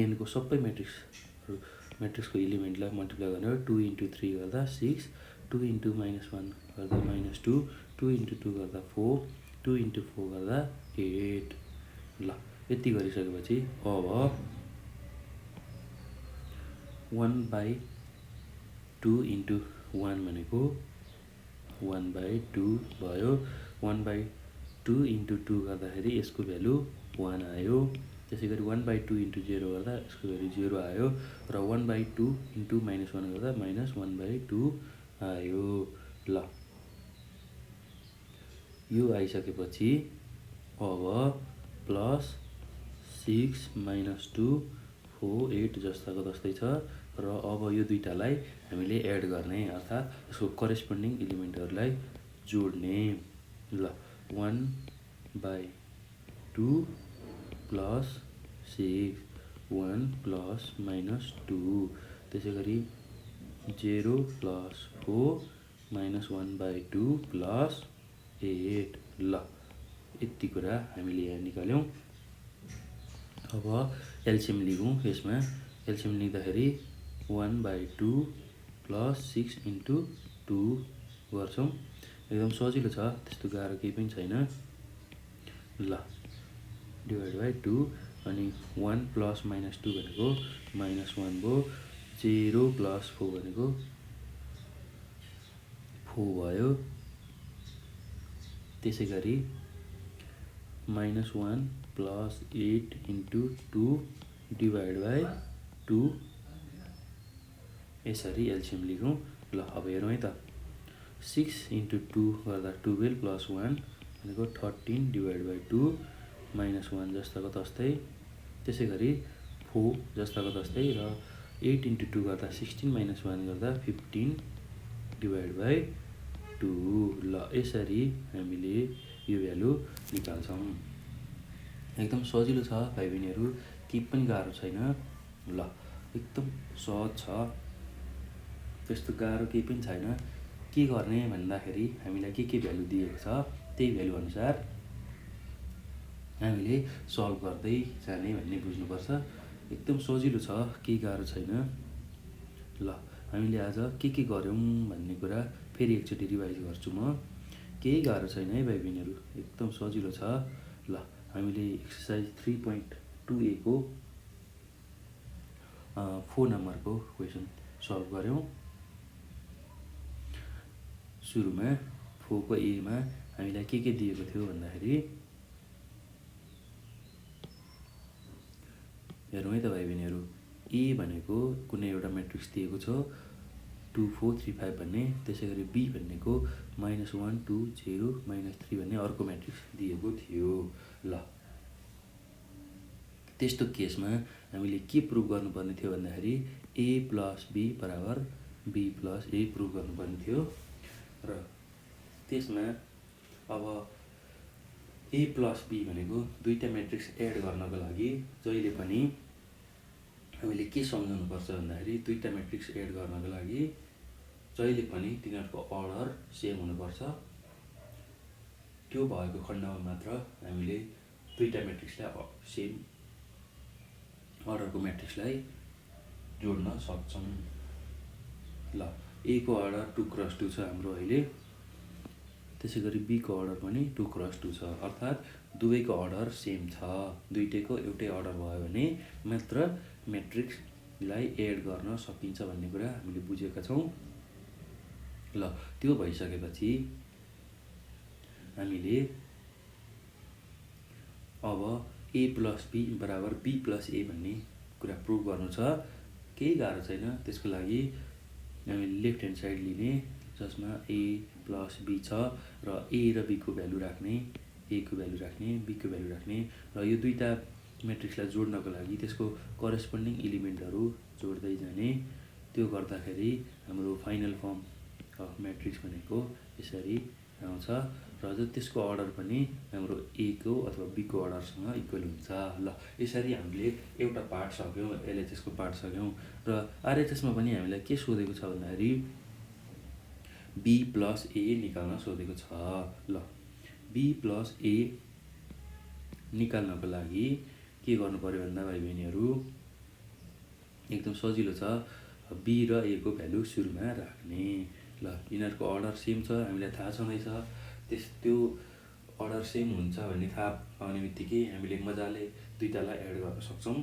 n को सबै म्याट्रिक्सको एलिमेन्टलाई मल्टिप्लाई गर्ने हो। 2 × 3 गर्दा 6 2 × -1 गर्दा -2 2 × 2 गर्दा 4 2 × 4 गर्दा 8। ल यति गरिसकेपछि अब 1/2 × 1 भनेको 1/2 भयो। 1/2 × 2 गर्दाखेरि यसको भ्यालु 1 आयो। त्यसै गरी 1/2 × 0 गर्दा यसको भ्यालु 0 आयो र 1/2 × -1 गर्दा -1/2 आयो। ल यो आइसकेपछि अब +6 - 2 4 8 जस्ताको तस्तै छ र अब यो दुईटालाई हामीले एड गर्ने अर्थात् यसको करेस्पोन्डिङ एलिमेन्टहरूलाई जोड्ने। ल 1/2 प्लस 6 1 प्लस माइनस 2 त्यसै गरी 0 प्लस 4 माइनस 1/2 प्लस 8 ल यति कुरा हामीले यहाँ निकाल्यौँ। अब एलसिएम लिगौँ। यसमा एलसिएम लिँदाखेरि 1/2 प्लस 6 इन्टु 2 गर्छौँ। एकदम सजिलो छ, त्यस्तो गाह्रो केही पनि छैन। ल डिभाइड बाई 2 अनि 1 प्लस माइनस 2 भनेको -1 भयो। 0 प्लस 4 भनेको 4 भयो। त्यसै गरी -1 प्लस 8 इन्टु 2 डिभाइड बाई 2 यसरी एलसिएम लिगौँ। ल अब हेरौँ है त। 6 इन्टु 2 गर्दा 12 प्लस 1 भनेको 13 डिभाइड बाई 2 -1 जस्ताको तस्तै। त्यसै गरी 4 जस्ताको तस्तै र 8 इन्टु 2 गर्दा 16 - 1 गर्दा 15 डिभाइड बाई 2। ल यसरी हामीले यो भ्यालु निकाल्छौँ। एकदम सजिलो छ भाइ बहिनीहरू, केही पनि गाह्रो छैन। ल एकदम सहज छ, त्यस्तो गाह्रो केही पनि छैन। के गर्ने भन्दाखेरि हामीलाई के भ्यालु दिएको छ त्यही भ्यालु अनुसार हामीले सल्भ गर्दै जाने भन्ने बुझ्नुपर्छ। एकदम सजिलो छ, केही गाह्रो छैन। ल हामीले आज के गर्यौँ भन्ने कुरा फेरि एकचोटि रिभाइज गर्छु म। केही गाह्रो छैन है भाइ बहिनीहरू, एकदम सजिलो छ। ल हामीले एक्सर्साइज 3.2a को 4 नम्बरको क्वेसन सल्भ गऱ्यौँ। सुरुमा 4 को ए मा हामीलाई के दिएको थियो भन्दाखेरि हेरौँ है त भाइ बहिनीहरू। ए भनेको कुनै एउटा म्याट्रिक्स दिएको छ 2 4 3 5 भन्ने। त्यसै गरी बी भनेको -1 2 0 -3 भन्ने अर्को म्याट्रिक्स दिएको थियो। ल त्यस्तो केसमा हामीले के प्रुभ गर्नुपर्ने थियो भन्दाखेरि ए प्लस बी बराबर बी प्लस ए प्रुभ गर्नुपर्ने थियो। र त्यसमा अब ए प्लस बी भनेको दुईटा म्याट्रिक्स एड गर्नको लागि जहिले पनि हामीले के सम्झाउनुपर्छ भन्दाखेरि दुईटा म्याट्रिक्स एड गर्नको लागि जहिले पनि तिनीहरूको अर्डर सेम हुनुपर्छ। त्यो भएको खण्डमा मात्र हामीले दुईटा म्याट्रिक्सलाई सेम अर्डरको म्याट्रिक्सलाई जोड्न सक्छौँ। ल ए को अर्डर 2 क्रस 2 छ हाम्रो अहिले। त्यसै गरी बी को अर्डर पनि 2 क्रस 2 छ, अर्थात् दुवैको अर्डर सेम छ। दुईटैको एउटै अर्डर भयो भने मात्र म्याट्रिक्सलाई एड गर्न सकिन्छ भन्ने कुरा हामीले बुझेका छौँ। ल त्यो भइसकेपछि हामीले अब ए प्लस बी बराबर बी प्लस ए भन्ने कुरा प्रुभ गर्नु छ। केही गाह्रो छैन। त्यसको लागि हामीले लेफ्ट ह्यान्ड साइड लिने, जसमा ए प्लस बी छ र ए र बी को भ्यालु राख्ने, ए को भ्यालु राख्ने, बी को भ्यालु राख्ने र यो दुईटा म्याट्रिक्सलाई जोड्नको लागि त्यसको करेस्पोन्डिङ एलिमेन्टहरू जोड्दै जाने। त्यो गर्दाखेरि हाम्रो फाइनल फर्म अफ म्याट्रिक्स भनेको यसरी आउँछ र त्यसको अर्डर पनि हाम्रो ए को अथवा बी को अर्डरसँग इक्वल हुन्छ। ल यसरी हामीले एउटा पार्ट सक्यौँ, एलएचएसको पार्ट सक्यौँ। र आरएचएसमा पनि हामीलाई के सोधेको छ भन्दाखेरि बी प्लस ए निकाल्न सोधेको छ। ल बी प्लस ए निकाल्नको लागि के गर्नु पर्यो भन्दा भाइ बहिनीहरू एकदम सजिलो छ। बी र ए को भ्यालु सुरुमा राख्ने। ल यिनीहरूको अर्डर सेम छ, हामीलाई थाहा छँदैछ। त्यो अर्डर सेम हुन्छ भन्ने थाहा पाउने बित्तिकै हामीले मजाले दुईटालाई एड गर्न सक्छौँ।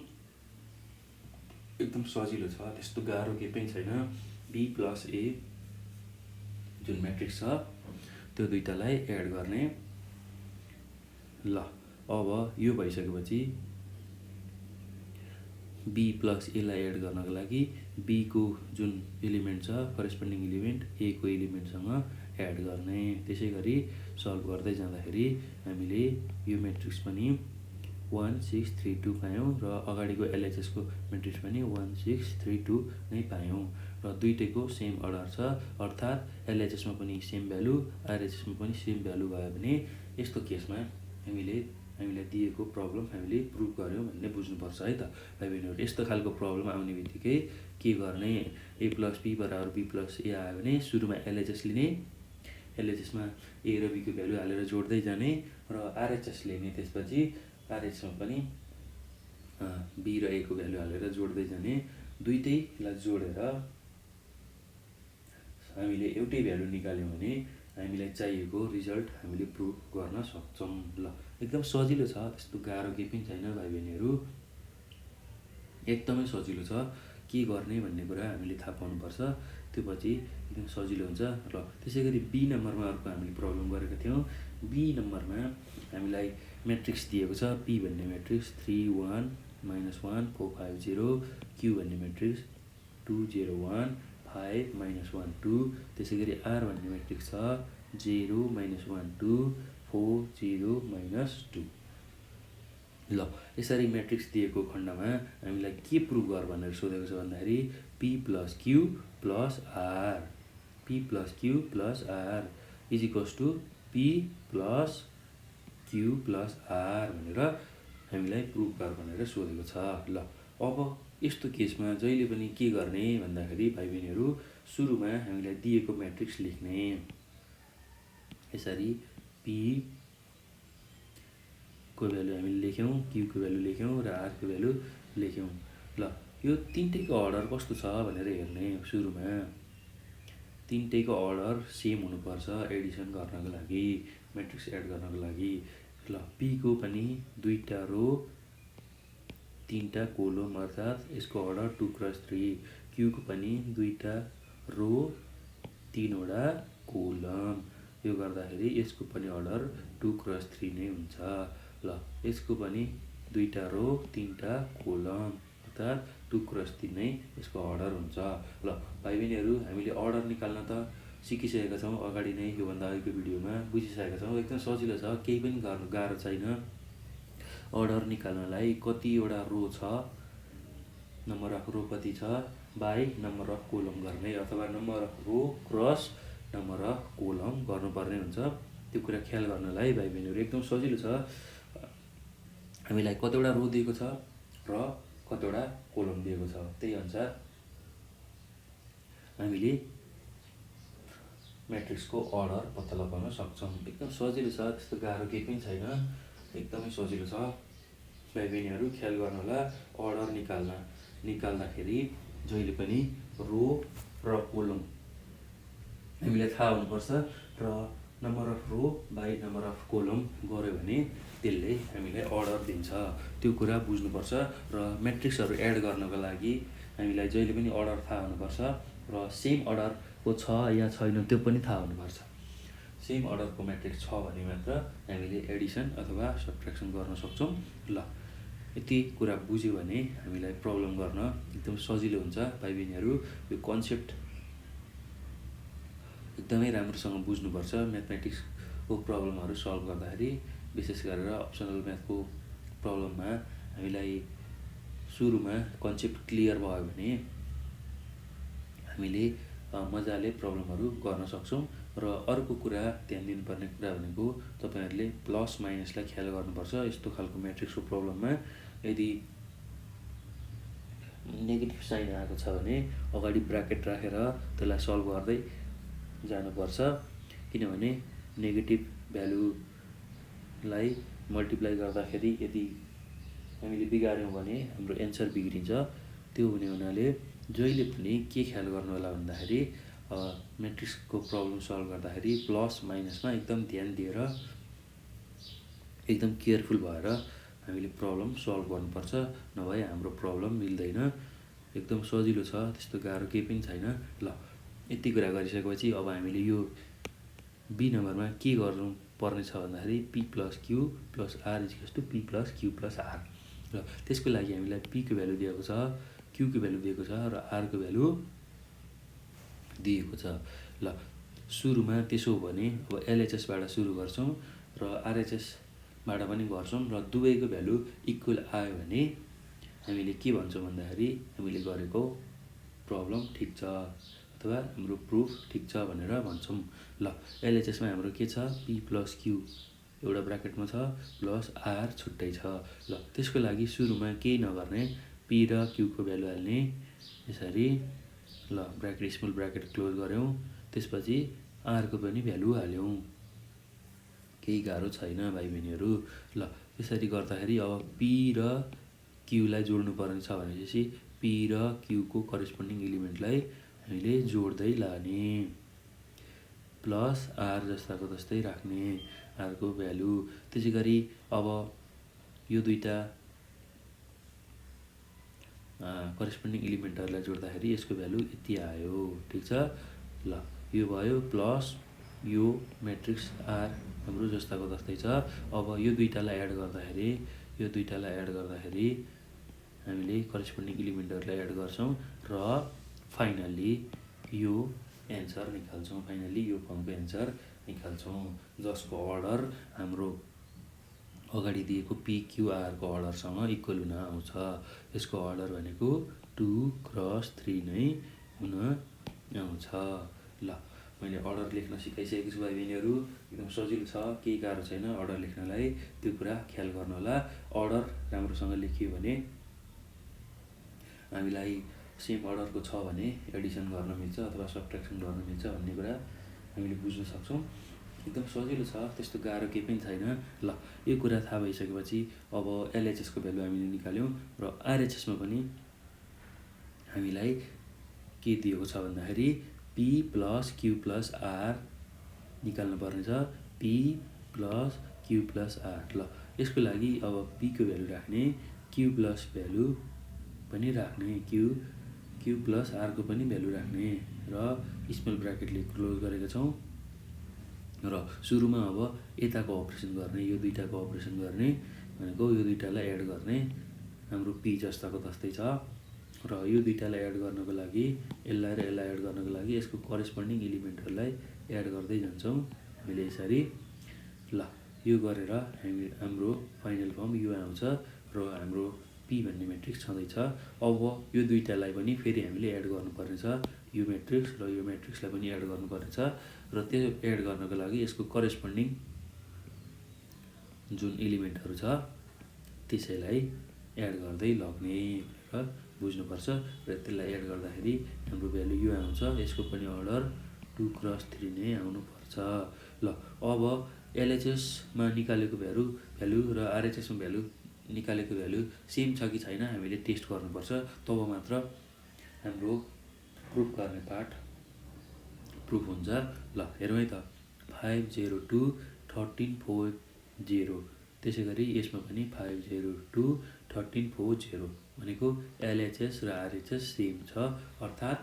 एकदम सजिलो छ, त्यस्तो गाह्रो केही पनि छैन। बी प्लस ए जुन म्याट्रिक्स छ त्यो दुईटालाई एड गर्ने। ल अब यो भइसकेपछि बी प्लस एलाई एड गर्नको लागि बी को जुन एलिमेन्ट छ करेस्पोन्डिङ एलिमेन्ट ए को एलिमेन्टसँग एड गर्ने। त्यसै गरी सल्भ गर्दै जाँदाखेरि हामीले यो म्याट्रिक्स पनि 1 6 3 2 पायौँ र अगाडिको एलएचएसको म्याट्रिक्स पनि 1 6 3 2 नै पायौँ। र दुईटैको सेम अर्डर छ, अर्थात् एलएचएसमा पनि सेम भ्यालु, आरएचएसमा पनि सेम भ्यालु भयो भने यस्तो केसमा हामीलाई दिएको प्रब्लम हामीले प्रुभ गऱ्यौँ भन्ने बुझ्नुपर्छ है त भाइ बहिनीहरू। यस्तो खालको प्रब्लम आउने बित्तिकै के गर्ने, a + b = b + a आयो भने सुरुमा LHS लिने, LHSमा a र b को भ्यालु हालेर जोड्दै जाने र RHS लिने, त्यसपछि RHSमा पनि b र a को भ्यालु हालेर जोड्दै जाने। दुईटैलाई जोडेर हामीले एउटै भ्यालु निकाल्यौँ भने हामीलाई चाहिएको रिजल्ट हामीले प्रुभ गर्न सक्छौँ। ल एकदम सजिलो छ, त्यस्तो गाह्रो केही पनि छैन भाइ बहिनीहरू, एकदमै सजिलो छ। के गर्ने भन्ने कुरा हामीले थाहा पाउनुपर्छ, त्यो पछि एकदम सजिलो हुन्छ। र त्यसै गरी बी नम्बरमा अर्को हामीले प्रब्लम गरेका थियौँ। बी नम्बरमा हामीलाई म्याट्रिक्स दिएको छ, पी भन्ने म्याट्रिक्स 3 1 -1 4 5 0, क्यू भन्ने म्याट्रिक्स 2 0 1 5 -1 2, त्यसै गरी आर भन्ने म्याट्रिक्स छ 0 -1 2 4 0 -2। ल यसरी म्याट्रिक्स दिएको खण्डमा हामीलाई के प्रुभ गर भनेर सोधेको छ भन्दाखेरि p + q + r, p + q + r = p + q + r भनेर हामीलाई प्रुभ गर भनेर सोधेको छ। ल अब यस्तो केसमा जहिले पनि के गर्ने भन्दाखेरि भाइ बहिनीहरू सुरुमा हामीलाई दिएको म्याट्रिक्स लेख्ने, यसरी p को भ्यालु हामीले लेख्यौँ, q को भ्यालु लेख्यौँ र r को भ्यालु लेख्यौँ। ल यो तिनटैको अर्डर कस्तो छ भनेर हेर्ने। सुरुमा तिनटैको अर्डर सेम हुनुपर्छ एडिसन गर्नको लागि, म्याट्रिक्स एड गर्नको लागि। ल p को पनि 2टा रो 3टा कोलम अर्थात् यसको अर्डर 2 × 3, q को पनि 2टा रो 3वटा कोलम, यो गर्दाखेरि यसको पनि अर्डर 2 × 3 नै हुन्छ। ल यसको पनि 2टा रो 3टा कोलम अर्थात् 2 × 3 नै यसको अर्डर हुन्छ। ल भाइ बहिनीहरू हामीले अर्डर निकाल्न त सिकिसकेका छौँ अगाडि नै, योभन्दा अगाडिको भिडियोमा बुझिसकेका छौँ। एकदम सजिलो छ, केही पनि गाह्रो छैन। अर्डर निकाल्नलाई कतिवटा रो छ, नम्बर अफ रो कति छ बाई नम्बर अफ कोलम गर्ने, अथवा number of row cross number of column गर्नुपर्ने हुन्छ। त्यो कुरा ख्याल गर्नलाई भाइ बहिनीहरू एकदम सजिलो छ। हामीलाई कतिवटा रो दिएको छ र कतिवटा कोलम दिएको छ, त्यही अनुसार हामीले म्याट्रिक्सको अर्डर पत्ता लगाउन सक्छौँ। एकदम सजिलो छ, त्यस्तो गाह्रो केही पनि छैन, एकदमै सजिलो छ। भाइ बहिनीहरू ख्याल गर्नुहोला, अर्डर निकाल्दाखेरि जहिले पनि रो र कोलम हामीलाई थाहा हुनुपर्छ र number of row by number of column गऱ्यो भने त्यसले हामीलाई अर्डर दिन्छ, त्यो कुरा बुझ्नुपर्छ। र म्याट्रिक्सहरू एड गर्नको लागि हामीलाई जहिले पनि अर्डर थाहा हुनुपर्छ र सेम अर्डरको छ या छैन त्यो पनि थाहा हुनुपर्छ। सेम अर्डरको म्याट्रिक्स छ भने मात्र हामीले एडिसन अथवा सब्ट्र्याक्सन गर्न सक्छौँ। ल यति कुरा बुझ्यो भने हामीलाई प्रब्लम गर्न एकदम सजिलो हुन्छ। भाइ बहिनीहरू यो कन्सेप्ट एकदमै राम्रोसँग बुझ्नुपर्छ। म्याथमेटिक्सको प्रब्लमहरू सल्भ गर्दाखेरि विशेष गरेर अप्सनल म्याथको प्रब्लममा हामीलाई सुरुमा कन्सेप्ट क्लियर भयो भने हामीले मजाले प्रब्लमहरू गर्न सक्छौँ। र अर्को कुरा ध्यान दिनुपर्ने कुरा भनेको तपाईँहरूले प्लस माइनसलाई ख्याल गर्नुपर्छ। यस्तो खालको म्याट्रिक्सको प्रब्लममा यदि नेगेटिभ साइन आएको छ भने अगाडि ब्राकेट राखेर त्यसलाई सल्भ गर्दै जानुपर्छ, किनभने नेगेटिभ भ्यालुलाई मल्टिप्लाई गर्दाखेरि यदि हामीले बिगाऱ्यौँ भने हाम्रो एन्सर बिग्रिन्छ। त्यो हुने हुनाले जहिले पनि के ख्याल गर्नु होला भन्दाखेरि म्याट्रिक्सको प्रब्लम सल्भ गर्दाखेरि प्लस माइनसमा एकदम ध्यान दिएर एकदम केयरफुल भएर हामीले प्रब्लम सल्भ गर्नुपर्छ, नभए हाम्रो प्रब्लम मिल्दैन। एकदम सजिलो छ, त्यस्तो गाह्रो केही पनि छैन। ल यति कुरा गरिसकेपछि अब हामीले यो बी नम्बरमा के गर्नु पर्ने छ भन्दाखेरि p + q + r = p + q + r। र त्यसको लागि हामीलाई p को भ्यालु दिएको छ, q को भ्यालु दिएको छ र r को भ्यालु दिएको छ। ल सुरुमा त्यसो भने अब LHSबाट सुरु गर्छौँ र RHSबाट पनि गर्छौँ र दुवैको भ्यालु इक्वल आयो भने हामीले के भन्छौँ भन्दाखेरि हामीले गरेको प्रब्लम ठिक छ अथवा हाम्रो प्रुफ ठिक छ भनेर भन्छौँ। ल LHSमा हाम्रो के छ, p + q एउटा ब्राकेटमा छ प्लस आर छुट्टै छ। ल त्यसको लागि सुरुमा केही नगर्ने, पी र क्यूको भ्यालु हाल्ने यसरी। ल ब्राकेट स्मल ब्राकेट क्लोज गऱ्यौँ, त्यसपछि आरको पनि भ्यालु हाल्यौँ। केही गाह्रो छैन भाइ बहिनीहरू। ल त्यसरी गर्दाखेरि अब पी र क्यूलाई जोड्नु पर्ने छ भनेपछि पी र क्यूको करेस्पोन्डिङ एलिमेन्टलाई हामीले जोड्दै लाने, प्लस आर जस्ताको जस्तै राख्ने आरको भ्यालु। त्यसै गरी अब यो दुईटा करेस्पोन्डिङ एलिमेन्टहरूलाई जोड्दाखेरि यसको भ्यालु यति आयो, ठिक छ। ल यो भयो प्लस यो म्याट्रिक्स आर हाम्रो जस्ताको जस्तै छ। अब यो दुईटालाई एड गर्दाखेरि हामीले करेस्पोन्डिङ एलिमेन्टहरूलाई एड गर्छौँ र फाइनल्ली यो एन्सर निकाल्छौँ, फाइनल्ली यो फर्मको एन्सर निकाल्छौँ, जसको अर्डर हाम्रो अगाडि दिएको पिक्युआरको अर्डरसँग इक्वल हुन आउँछ। यसको अर्डर भनेको 2×3 नै हुन आउँछ। ल मैले अर्डर लेख्न सिकाइसकेको छु भाइ बहिनीहरू, एकदम सजिलो छ, केही गाह्रो छैन अर्डर लेख्नलाई, त्यो कुरा ख्याल गर्नु होला। अर्डर राम्रोसँग लेखियो भने हामीलाई सेम अर्डरको छ भने एडिसन गर्न मिल्छ अथवा सब्ट्र्याक्सन गर्न मिल्छ भन्ने कुरा हामीले बुझ्न सक्छौँ। एकदम सजिलो छ, त्यस्तो गाह्रो केही पनि छैन। ल यो कुरा थाहा भइसकेपछि अब एलएचएसको भ्यालु हामीले निकाल्यौँ र आरएचएसमा पनि हामीलाई के दिएको छ भन्दाखेरि P plus Q plus R निकाल्नु पर्ने छ, P plus Q plus R. ल यसको लागि अब पीको भ्यालु राख्ने, क्यू प्लस भ्यालु पनि राख्ने, क्यू प्लस आरको पनि भ्यालु राख्ने र स्मल ब्राकेटले क्लोज गरेका छौँ। र सुरुमा अब यताको अपरेसन गर्ने, यो दुईटाको अपरेसन गर्ने भनेको यो दुईटालाई एड गर्ने, हाम्रो पी जस्ताको जस्तै छ। र यो दुईटालाई एड गर्नको लागि यसलाई र यसलाई एड गर्नको लागि यसको करेस्पोन्डिङ एलिमेन्टहरूलाई एड गर्दै जान्छौँ हामीले यसरी। ल यो गरेर हाम्रो फाइनल फर्म यो आउँछ र हाम्रो पी भन्ने म्याट्रिक्स छँदैछ। अब यो दुईटालाई पनि फेरि हामीले एड गर्नुपर्ने छ, यो म्याट्रिक्स र यो म्याट्रिक्सलाई पनि एड गर्नुपर्ने छ र त्यो एड गर्नको लागि यसको करेस्पोन्डिङ जुन एलिमेन्टहरू छ त्यसैलाई एड गर्दै लग्ने र बुझ्नुपर्छ। र त्यसलाई एड गर्दाखेरि हाम्रो भ्यालु यो आउँछ, यसको पनि अर्डर 2×3 नै आउनुपर्छ। ल अब एलएचएसमा निकालेको भ्यालु र आरएचएसमा भ्यालु निकालेको भ्यालु सेम छ कि छैन हामीले टेस्ट गर्नुपर्छ, तब मात्र हाम्रो प्रुफ गर्ने पार्ट प्रुफ हुन्छ। ल हेरौँ है त, 502 1340। त्यसै गरी यसमा पनि 502 1340 भनेको एलएचएस र आरएचएस सेम छ, अर्थात्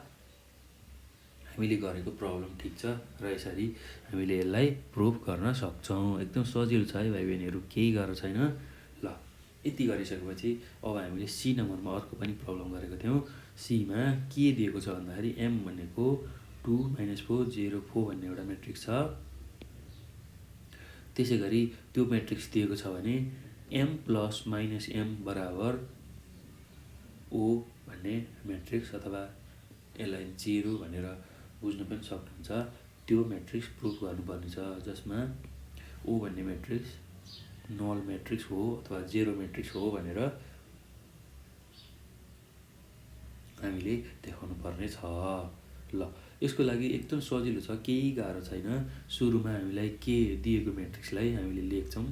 हामीले गरेको प्रब्लम ठिक छ र यसरी हामीले यसलाई प्रुफ गर्न सक्छौँ। एकदम सजिलो छ है भाइ बहिनीहरू, केही गाह्रो छैन। ल यति गरिसकेपछि अब हामीले सी नम्बरमा अर्को पनि प्रब्लम गरेको थियौँ। सीमा के दिएको छ भन्दाखेरि एम भनेको 2 - 4 0 4 भन्ने एउटा म्याट्रिक्स छ। त्यसै गरी त्यो म्याट्रिक्स दिएको छ भने एम प्लस माइनस एम बराबर ओ भन्ने म्याट्रिक्स, अथवा यसलाई 0 भनेर बुझ्न पनि सक्नुहुन्छ, त्यो म्याट्रिक्स प्रुफ गर्नुपर्ने छ, जसमा ओ भन्ने म्याट्रिक्स नल म्याट्रिक्स हो अथवा 0 म्याट्रिक्स हो भनेर हामीले देखाउनु पर्ने छ। ल यसको लागि एकदम सजिलो छ, केही गाह्रो छैन। सुरुमा हामीलाई के दिएको म्याट्रिक्सलाई हामीले लेख्छौँ।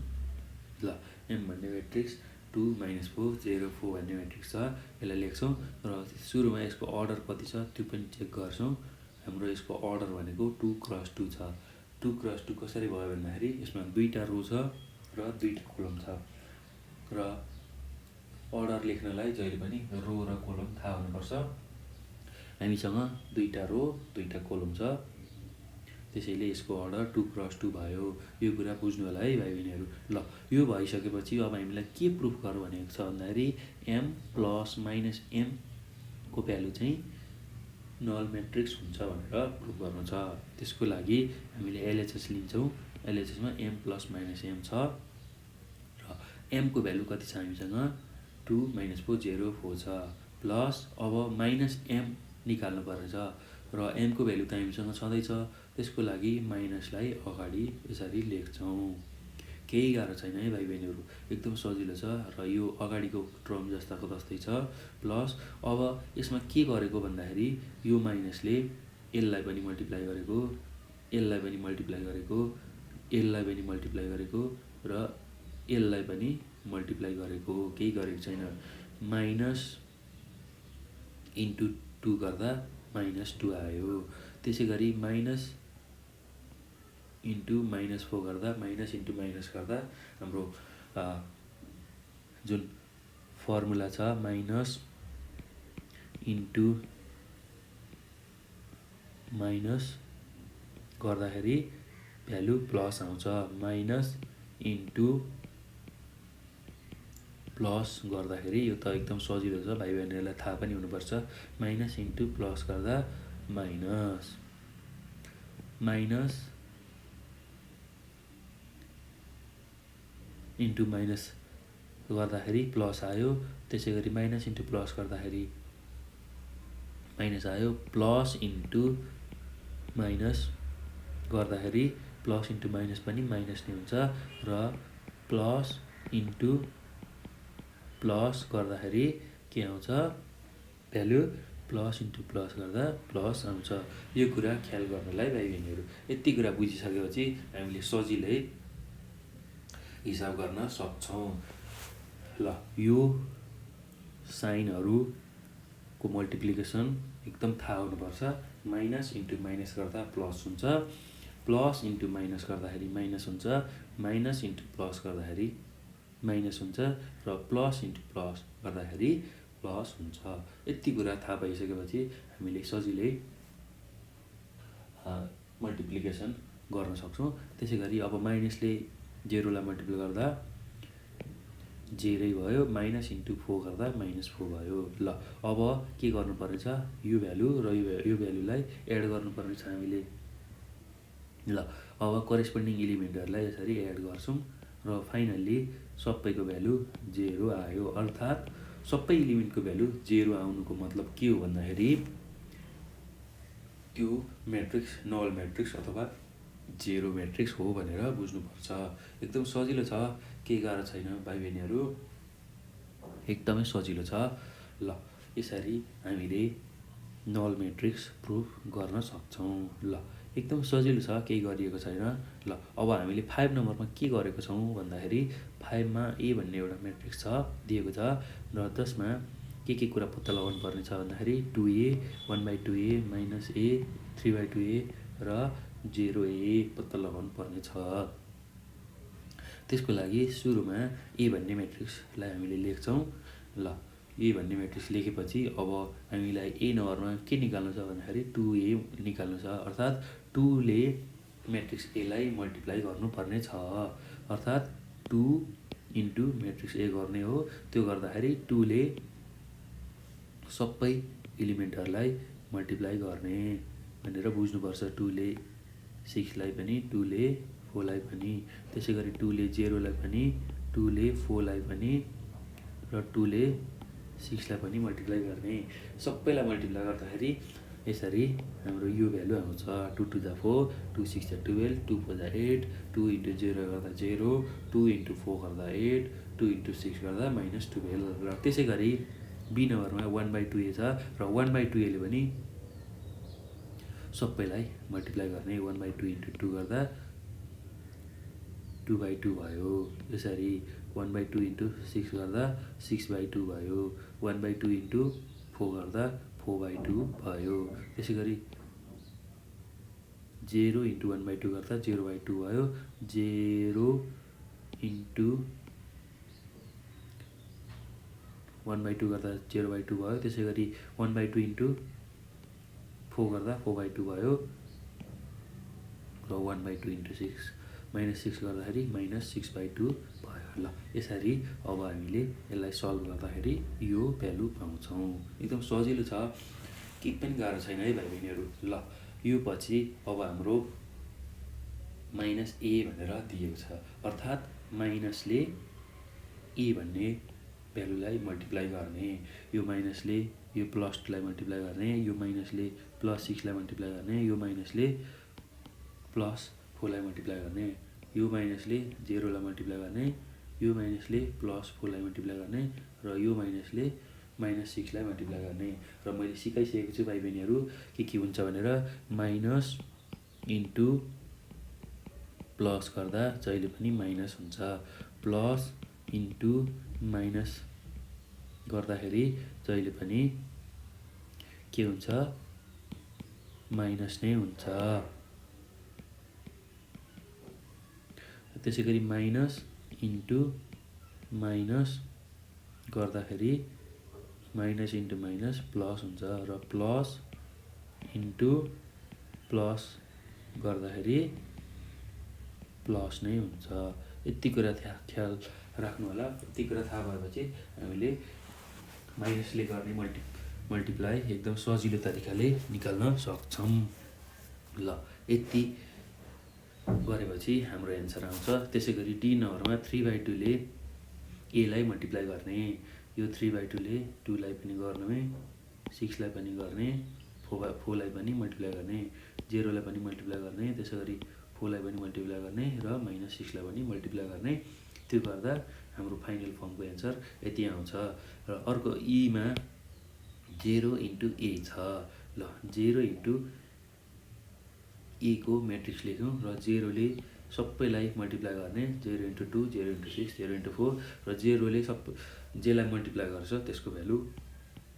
ल एम भन्ने म्याट्रिक्स 2 - 4 0 4 भन्ने म्याट्रिक्स छ, यसलाई लेख्छौँ र सुरुमा यसको अर्डर कति छ त्यो पनि चेक गर्छौँ। हाम्रो यसको अर्डर भनेको 2×2 छ। 2×2 कसरी भयो भन्दाखेरि यसमा दुईटा रो छ र दुईटा कोलम छ र अर्डर लेख्नलाई जहिले पनि रो र कोलम थाहा हुनुपर्छ। हामीसँग दुईटा रो दुईटा कोलम छ, त्यसैले यसको अर्डर 2×2 भयो। यो कुरा बुझ्नु होला है भाइ बहिनीहरू। ल यो भइसकेपछि अब हामीलाई के प्रुफ गर्नु भनेको छ भन्दाखेरि एम प्लस माइनस एम को भ्यालु चाहिँ नल म्याट्रिक्स हुन्छ भनेर प्रुफ गर्नु छ। त्यसको लागि हामीले एलएचएस लिन्छौँ। एलएचएसमा एम प्लस माइनस एम छ र एमको भ्यालु कति छ हामीसँग 2 - 4 0 4 छ, प्लस अब माइनस एम निकाल्नु पर्ने छ र एमको भ्यालु त हामीसँग छँदैछ, त्यसको लागि माइनसलाई अगाडि यसरी लेख्छौँ। केही गाह्रो छैन है भाइ बहिनीहरू, एकदम सजिलो छ र यो अगाडिको टर्म जस्ताको जस्तै छ। प्लस अब यसमा के गरेको भन्दाखेरि यो माइनसले यसलाई पनि मल्टिप्लाई गरेको, यसलाई पनि मल्टिप्लाई गरेको, यसलाई पनि मल्टिप्लाई गरेको र यसलाई पनि मल्टिप्लाई गरेको, केही गरेको छैन। माइनस इन्टु 2 गर्दा -2 आयो। त्यसै गरी माइनस इन्टु -4 गर्दा माइनस इन्टु माइनस गर्दा हाम्रो जुन फर्मुला छ माइनस इन्टु माइनस गर्दाखेरि भ्यालु प्लस आउँछ। माइनस इन्टु प्लस गर्दाखेरि यो त एकदम सजिलो छ भाइ बहिनीहरूलाई थाहा पनि हुनुपर्छ। माइनस इन्टु प्लस गर्दा माइनस, माइनस इन्टु माइनस गर्दाखेरि प्लस आयो। त्यसै गरी माइनस इन्टु प्लस गर्दाखेरि माइनस आयो। प्लस इन्टु माइनस गर्दाखेरि प्लस इन्टु माइनस पनि माइनस नै हुन्छ र प्लस इन्टु प्लस गर्दाखेरि के आउँछ भ्यालु, प्लस इन्टु प्लस गर्दा प्लस आउँछ। यो कुरा ख्याल गर्नलाई भाइ बहिनीहरू, यति कुरा बुझिसकेपछि हामीले सजिलै हिसाब गर्न सक्छौँ। ल यो साइनहरूको मल्टिप्लिकेसन एकदम थाहा हुनुपर्छ। माइनस इन्टु माइनस गर्दा प्लस हुन्छ, प्लस इन्टु माइनस गर्दाखेरि माइनस हुन्छ, माइनस इन्टु प्लस गर्दाखेरि माइनस हुन्छ र प्लस इन्टु प्लस गर्दाखेरि प्लस हुन्छ। यति कुरा थाहा भइसकेपछि हामीले सजिलै मल्टिप्लिकेसन गर्न सक्छौँ। त्यसै गरी अब माइनसले 0लाई मल्टिप्लाई गर्दा 0 भयो, माइनस इन्टु 4 गर्दा -4 भयो। ल अब के गर्नुपर्ने छ, यो भ्यालु र यो भ्यालुलाई एड गर्नुपर्ने छ हामीले। ल अब करेस्पोन्डिङ इलिमेन्टहरूलाई यसरी एड गर्छौँ र फाइनल्ली सबैको भ्यालु 0 आयो। अर्थात् सबै इलिमेन्टको भ्यालु 0 आउनुको मतलब के हो भन्दाखेरि त्यो म्याट्रिक्स नल म्याट्रिक्स अथवा 0 म्याट्रिक्स हो भनेर बुझ्नुपर्छ। एकदम सजिलो छ, केही गाह्रो छैन भाइ बहिनीहरू, एकदमै सजिलो छ। ल यसरी हामीले नल म्याट्रिक्स प्रुफ गर्न सक्छौँ। ल एकदम सजिलो छ, केही गरिएको छैन। ल अब हामीले 5 नम्बरमा के गरेको छौँ भन्दाखेरि 5 मा ए भन्ने एउटा म्याट्रिक्स छ दिएको छ र त्यसमा के कुरा पत्ता लगाउनु पर्ने छ भन्दाखेरि 2a, 1/2a, -a, 3/2a र 0a पत्ता लगाउनु पर्ने छ। त्यसको लागि सुरुमा ए भन्ने म्याट्रिक्सलाई हामीले लेख्छौँ। ल ए भन्ने म्याट्रिक्स लेखेपछि अब हामीलाई ए नम्बरमा के निकाल्नु छ भन्दाखेरि 2a निकाल्नु छ। अर्थात् 2 ले म्याट्रिक्स एलाई मल्टिप्लाई गर्नुपर्ने छ। अर्थात् 2 इन्टु म्याट्रिक्स ए गर्ने हो। त्यो गर्दाखेरि 2 ले सबै इलिमेन्टहरूलाई मल्टिप्लाई गर्ने भनेर बुझ्नुपर्छ। 2 ले 6 लाई पनि, 2 ले 4 लाई पनि, त्यसै गरी 2 ले 0 लाई पनि, 2 ले 4 लाई पनि र 2 ले 6 लाई पनि मल्टिप्लाई गर्ने। सबैलाई मल्टिप्लाई गर्दाखेरि यसरी हाम्रो यो भ्यालु आउँछ 2 to the 4, 2 6 जा 12, 2 4 जा 8, 2 इन्टु 0 गर्दा 0, 2 इन्टु 4 गर्दा 8, 2 इन्टु 6 गर्दा -12। र त्यसै गरी बी नम्बरमा 1/2a छ र 1/2a ले पनि सबैलाई मल्टिप्लाई गर्ने। 1/2 इन्टु 2 गर्दा 2/2 भयो। यसरी 1/2 इन्टु 6 गर्दा 6/2 भयो। 1/2 इन्टु 4 गर्दा 4/2 भयो। त्यसै गरी 0 इन्टु 1/2 गर्दा 0/2 भयो। 0 इन्टु 1/2 गर्दा 0/2 भयो। त्यसै गरी 1/2 इन्टु 4 गर्दा 4/2 भयो र 1/2 इन्टु 6 -6 गर्दाखेरि -6/2 भयो। ल यसरी अब हामीले यसलाई सल्भ गर्दाखेरि यो भ्यालु पाउँछौँ। एकदम सजिलो छ, केही पनि गाह्रो छैन है भाइ बहिनीहरू। ल यो पछि अब हाम्रो -a भनेर दिएको छ। अर्थात् माइनसले ए भन्ने भ्यालुलाई मल्टिप्लाई गर्ने। यो माइनसले यो +2लाई मल्टिप्लाई गर्ने, यो माइनसले +6लाई मल्टिप्लाई गर्ने, यो माइनसले +4लाई मल्टिप्लाई गर्ने। यो माइनसले 0लाई मल्टिप्लाई गर्ने, यो माइनसले +4लाई मल्टिप्लाई गर्ने र यो माइनसले -6लाई मल्टिप्लाई गर्ने। र मैले सिकाइसकेको छु भाइ बहिनीहरू के हुन्छ भनेर। माइनस इन्टु प्लस गर्दा जहिले पनि माइनस हुन्छ, प्लस इन्टु माइनस गर्दाखेरि जहिले पनि के हुन्छ, माइनस नै हुन्छ। त्यसै गरी माइनस इन्टु माइनस गर्दाखेरि माइनस इन्टु माइनस प्लस हुन्छ र प्लस इन्टु प्लस गर्दाखेरि प्लस नै हुन्छ। यति कुरा ख्याल राख्नु होला। यति कुरा थाहा भएपछि हामीले माइनसले गर्ने मल्टिप्लाई एकदम सजिलो तरिकाले निकाल्न सक्छौँ। ल यति गरेपछि हाम्रो एन्सर आउँछ। त्यसै गरी डी नम्बरमा 3/2ले एलाई मल्टिप्लाई गर्ने। यो 3/2ले 2लाई पनि गर्ने, 6लाई पनि गर्ने, 4लाई पनि मल्टिप्लाई गर्ने, 0लाई पनि मल्टिप्लाई गर्ने, त्यसै गरी 4लाई पनि मल्टिप्लाई गर्ने र -6लाई पनि मल्टिप्लाई गर्ने। त्यो गर्दा हाम्रो फाइनल फर्मको एन्सर यति आउँछ। र अर्को ईमा 0 इन्टु ए छ। ल 0 इन्टु ए को म्याट्रिक्स लेख्यौँ र 0ले सबैलाई मल्टिप्लाई गर्ने, 0 इन्टु 2, 0 इन्टु 6, 0 इन्टु 4 र 0ले जेलाई मल्टिप्लाई गर्छ त्यसको भ्यालु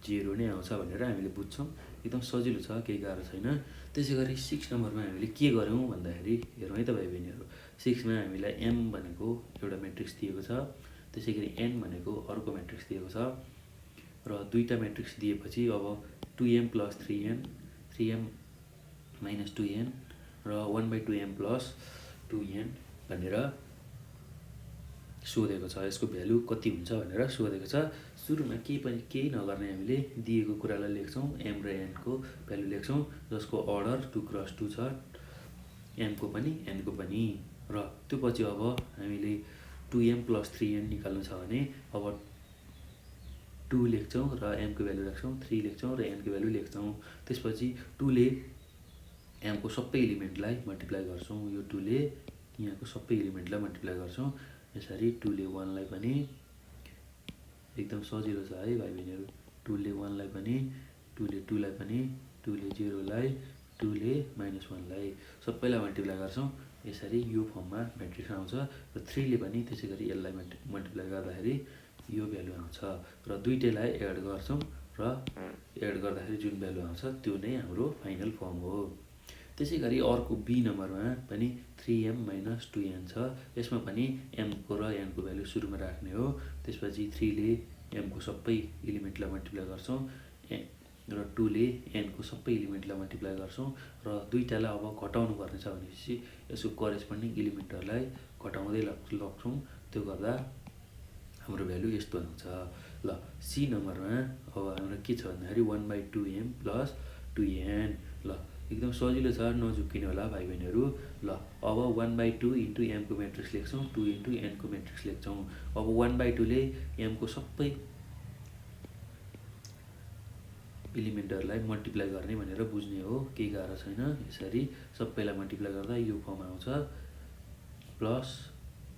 0 नै आउँछ भनेर हामीले बुझ्छौँ। एकदम सजिलो छ, केही गाह्रो छैन। त्यसै गरी 6 नम्बरमा हामीले के गर्यौँ भन्दाखेरि हेरौँ है त भाइ बहिनीहरू। 6मा हामीलाई एम भनेको एउटा म्याट्रिक्स दिएको छ, त्यसै गरी एन भनेको अर्को म्याट्रिक्स दिएको छ र दुईवटा म्याट्रिक्स दिएपछि अब 2m + 3n, 3m - 2n र 1/2m + 2n भनेर सोधेको छ। यसको भ्यालु कति हुन्छ भनेर सोधेको छ। सुरुमा केही नगर्ने हामीले दिएको कुरालाई लेख्छौँ, m र n को भ्यालु लेख्छौँ जसको अर्डर 2x2 छ, m को पनि n को पनि। र त्यो पछि अब हामीले 2m + 3n निकाल्नु छ भने अब 2 लेख्छौँ र m को भ्यालु राख्छौँ, 3 लेख्छौँ र n को भ्यालु लेख्छौँ। त्यसपछि 2ले m को सबै एलिमेन्टलाई मल्टिप्लाई गर्छौँ, यो 2ले यहाँको सबै एलिमेन्टलाई मल्टिप्लाई गर्छौँ। यसरी 2ले 1लाई पनि, एकदम सजिलो छ है भाइ बहिनीहरू। 2ले 1लाई पनि, 2ले 2लाई पनि, 2ले 0लाई, 2ले -1लाई सबैलाई मल्टिप्लाई गर्छौँ। यसरी यो फर्ममा म्याट्रिक्स आउँछ। र 3ले पनि त्यसै गरी यसलाई मल्टिप्लाई गर्दाखेरि यो भ्यालु आउँछ र दुईटैलाई एड गर्छौँ र एड गर्दाखेरि जुन भ्यालु आउँछ त्यो नै हाम्रो फाइनल फर्म हो। त्यसै गरी अर्को बी नम्बरमा पनि 3m - 2n छ। यसमा पनि m को र n को भ्यालु सुरुमा राख्ने हो। त्यसपछि 3ले m को सबै एलिमेन्टलाई मल्टिप्लाई गर्छौँ र 2ले n को सबै एलिमेन्टलाई मल्टिप्लाई गर्छौँ र दुईटालाई अब घटाउनु पर्ने छ भनेपछि यसको करेस्पोन्डिङ एलिमेन्टहरूलाई घटाउँदै लग्छौँ। त्यो गर्दा हाम्रो भ्यालु यस्तो आउँछ। ल सी नम्बरमा अब हाम्रो के छ भन्दाखेरि 1/2m + 2n। ल एकदम सजिलो छ, नझुक्किने होला भाइ बहिनीहरू। ल अब 1/2 इन्टु m को म्याट्रिक्स लेख्छौँ, 2 इन्टु n को म्याट्रिक्स लेख्छौँ। अब 1/2ले m को सबै एलिमेन्टहरूलाई मल्टिप्लाई गर्ने भनेर बुझ्ने हो, केही गाह्रो छैन। यसरी सबैलाई मल्टिप्लाई गर्दा यो फर्म आउँछ। प्लस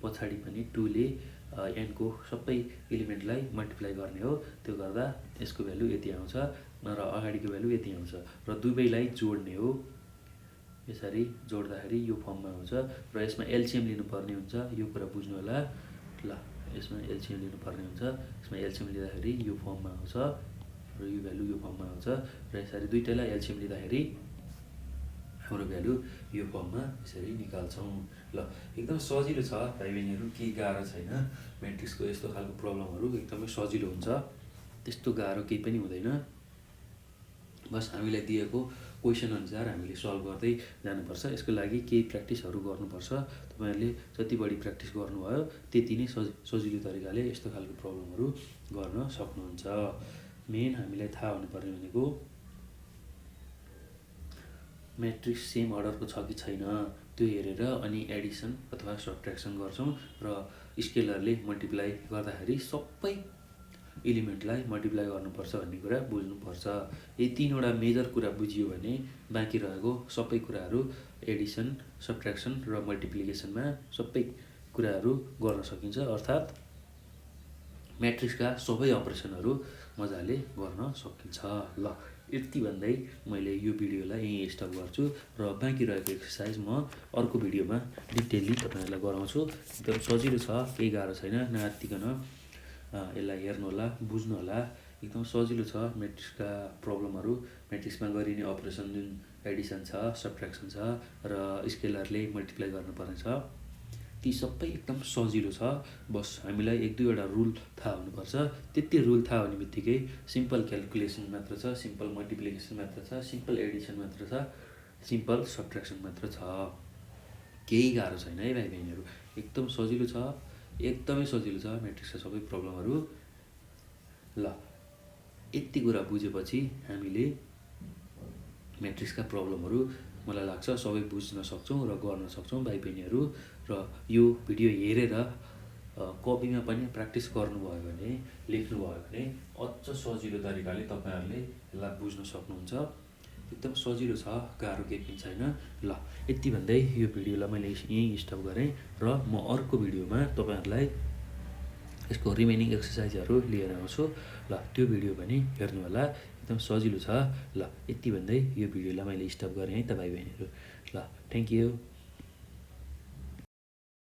पछाडि पनि 2ले n को सबै एलिमेन्टलाई मल्टिप्लाई गर्ने हो। त्यो गर्दा यसको भ्यालु यति आउँछ र अगाडिको भ्यालु यति आउँछ र दुवैलाई जोड्ने हो। यसरी जोड्दाखेरि यो फर्ममा आउँछ र यसमा एलसिएम लिनुपर्ने हुन्छ, यो कुरा बुझ्नु होला। ल यसमा एलसिएम लिनुपर्ने हुन्छ, यसमा एलसिएम लिँदाखेरि यो फर्ममा आउँछ र यो भ्यालु यो फर्ममा आउँछ र यसरी दुईटैलाई एलसिएम लिँदाखेरि हाम्रो भ्यालु यो फर्ममा यसरी निकाल्छौँ। ल एकदम सजिलो छ भाइ बहिनीहरू, केही गाह्रो छैन। म्याट्रिक्सको यस्तो खालको प्रब्लमहरू एकदमै सजिलो हुन्छ, त्यस्तो गाह्रो केही पनि हुँदैन। बस हामीलाई दिएको क्वेसन अनुसार हामीले सल्भ गर्दै जानुपर्छ। यसको लागि केही प्र्याक्टिसहरू गर्नुपर्छ। तपाईँहरूले जति बढी प्र्याक्टिस गर्नुभयो त्यति नै सजिलो तरिकाले यस्तो खालको प्रब्लमहरू गर्न सक्नुहुन्छ। मेन हामीलाई थाहा हुनुपर्ने भनेको म्याट्रिक्स सेम अर्डरको छ कि छैन त्यो हेरेर अनि एडिसन अथवा सब्ट्र्याक्सन गर्छौँ र स्केलरले मल्टिप्लाई गर्दाखेरि सबै एलिमेन्टलाई मल्टिप्लाई गर्नुपर्छ भन्ने कुरा बुझ्नुपर्छ। यी 3वटा मेजर कुरा बुझियो भने बाँकी रहेको सबै कुराहरू एडिसन, सब्ट्र्याक्सन र मल्टिप्लिकेसनमा सबै कुराहरू गर्न सकिन्छ। अर्थात् म्याट्रिक्सका सबै अपरेसनहरू मजाले गर्न सकिन्छ। ल यति भन्दै मैले यो भिडियोलाई यहीँ स्टप गर्छु र बाँकी रहेको एक्सर्साइज म अर्को भिडियोमा डिटेलली तपाईँहरूलाई गराउँछु। एकदम सजिलो छ, केही गाह्रो छैन, नआत्तिकन यसलाई हेर्नुहोला, बुझ्नुहोला। एकदम सजिलो छ म्याट्रिक्सका प्रब्लमहरू। म्याट्रिक्समा गरिने अपरेसन जुन एडिसन छ, सब्ट्र्याक्सन छ र स्केलरले मल्टिप्लाई गर्नुपर्ने छ, ती सबै एकदम सजिलो छ। बस हामीलाई 1-2वटा रुल थाहा हुनुपर्छ। त्यति रुल थाहा हुने बित्तिकै सिम्पल क्यालकुलेसन मात्र छ, सिम्पल मल्टिप्लिकेसन मात्र छ, सिम्पल एडिसन मात्र छ, सिम्पल सब्ट्र्याक्सन मात्र छ। केही गाह्रो छैन है भाइ बहिनीहरू, एकदम सजिलो छ, एकदमै सजिलो छ म्याट्रिक्सका सबै प्रब्लमहरू। ल यति कुरा बुझेपछि हामीले म्याट्रिक्सका प्रब्लमहरू मलाई लाग्छ सबै बुझ्न सक्छौँ र गर्न सक्छौँ भाइ बहिनीहरू। र यो भिडियो हेरेर कपीमा पनि प्र्याक्टिस गर्नुभयो भने, लेख्नुभयो भने अझ सजिलो तरिकाले तपाईँहरूले यसलाई बुझ्न सक्नुहुन्छ। एकदम सजिलो छ, गाह्रो केही पनि छैन। ल यति भन्दै यो भिडियोलाई मैले यहीँ स्टप गरेँ र म अर्को भिडियोमा तपाईँहरूलाई यसको रिमेनिङ एक्सर्साइजहरू लिएर आउँछु। ल त्यो भिडियो पनि हेर्नुहोला, एकदम सजिलो छ। ल यति भन्दै यो भिडियोलाई मैले स्टप गरेँ है त भाइ बहिनीहरू। ल थ्याङ्क यू।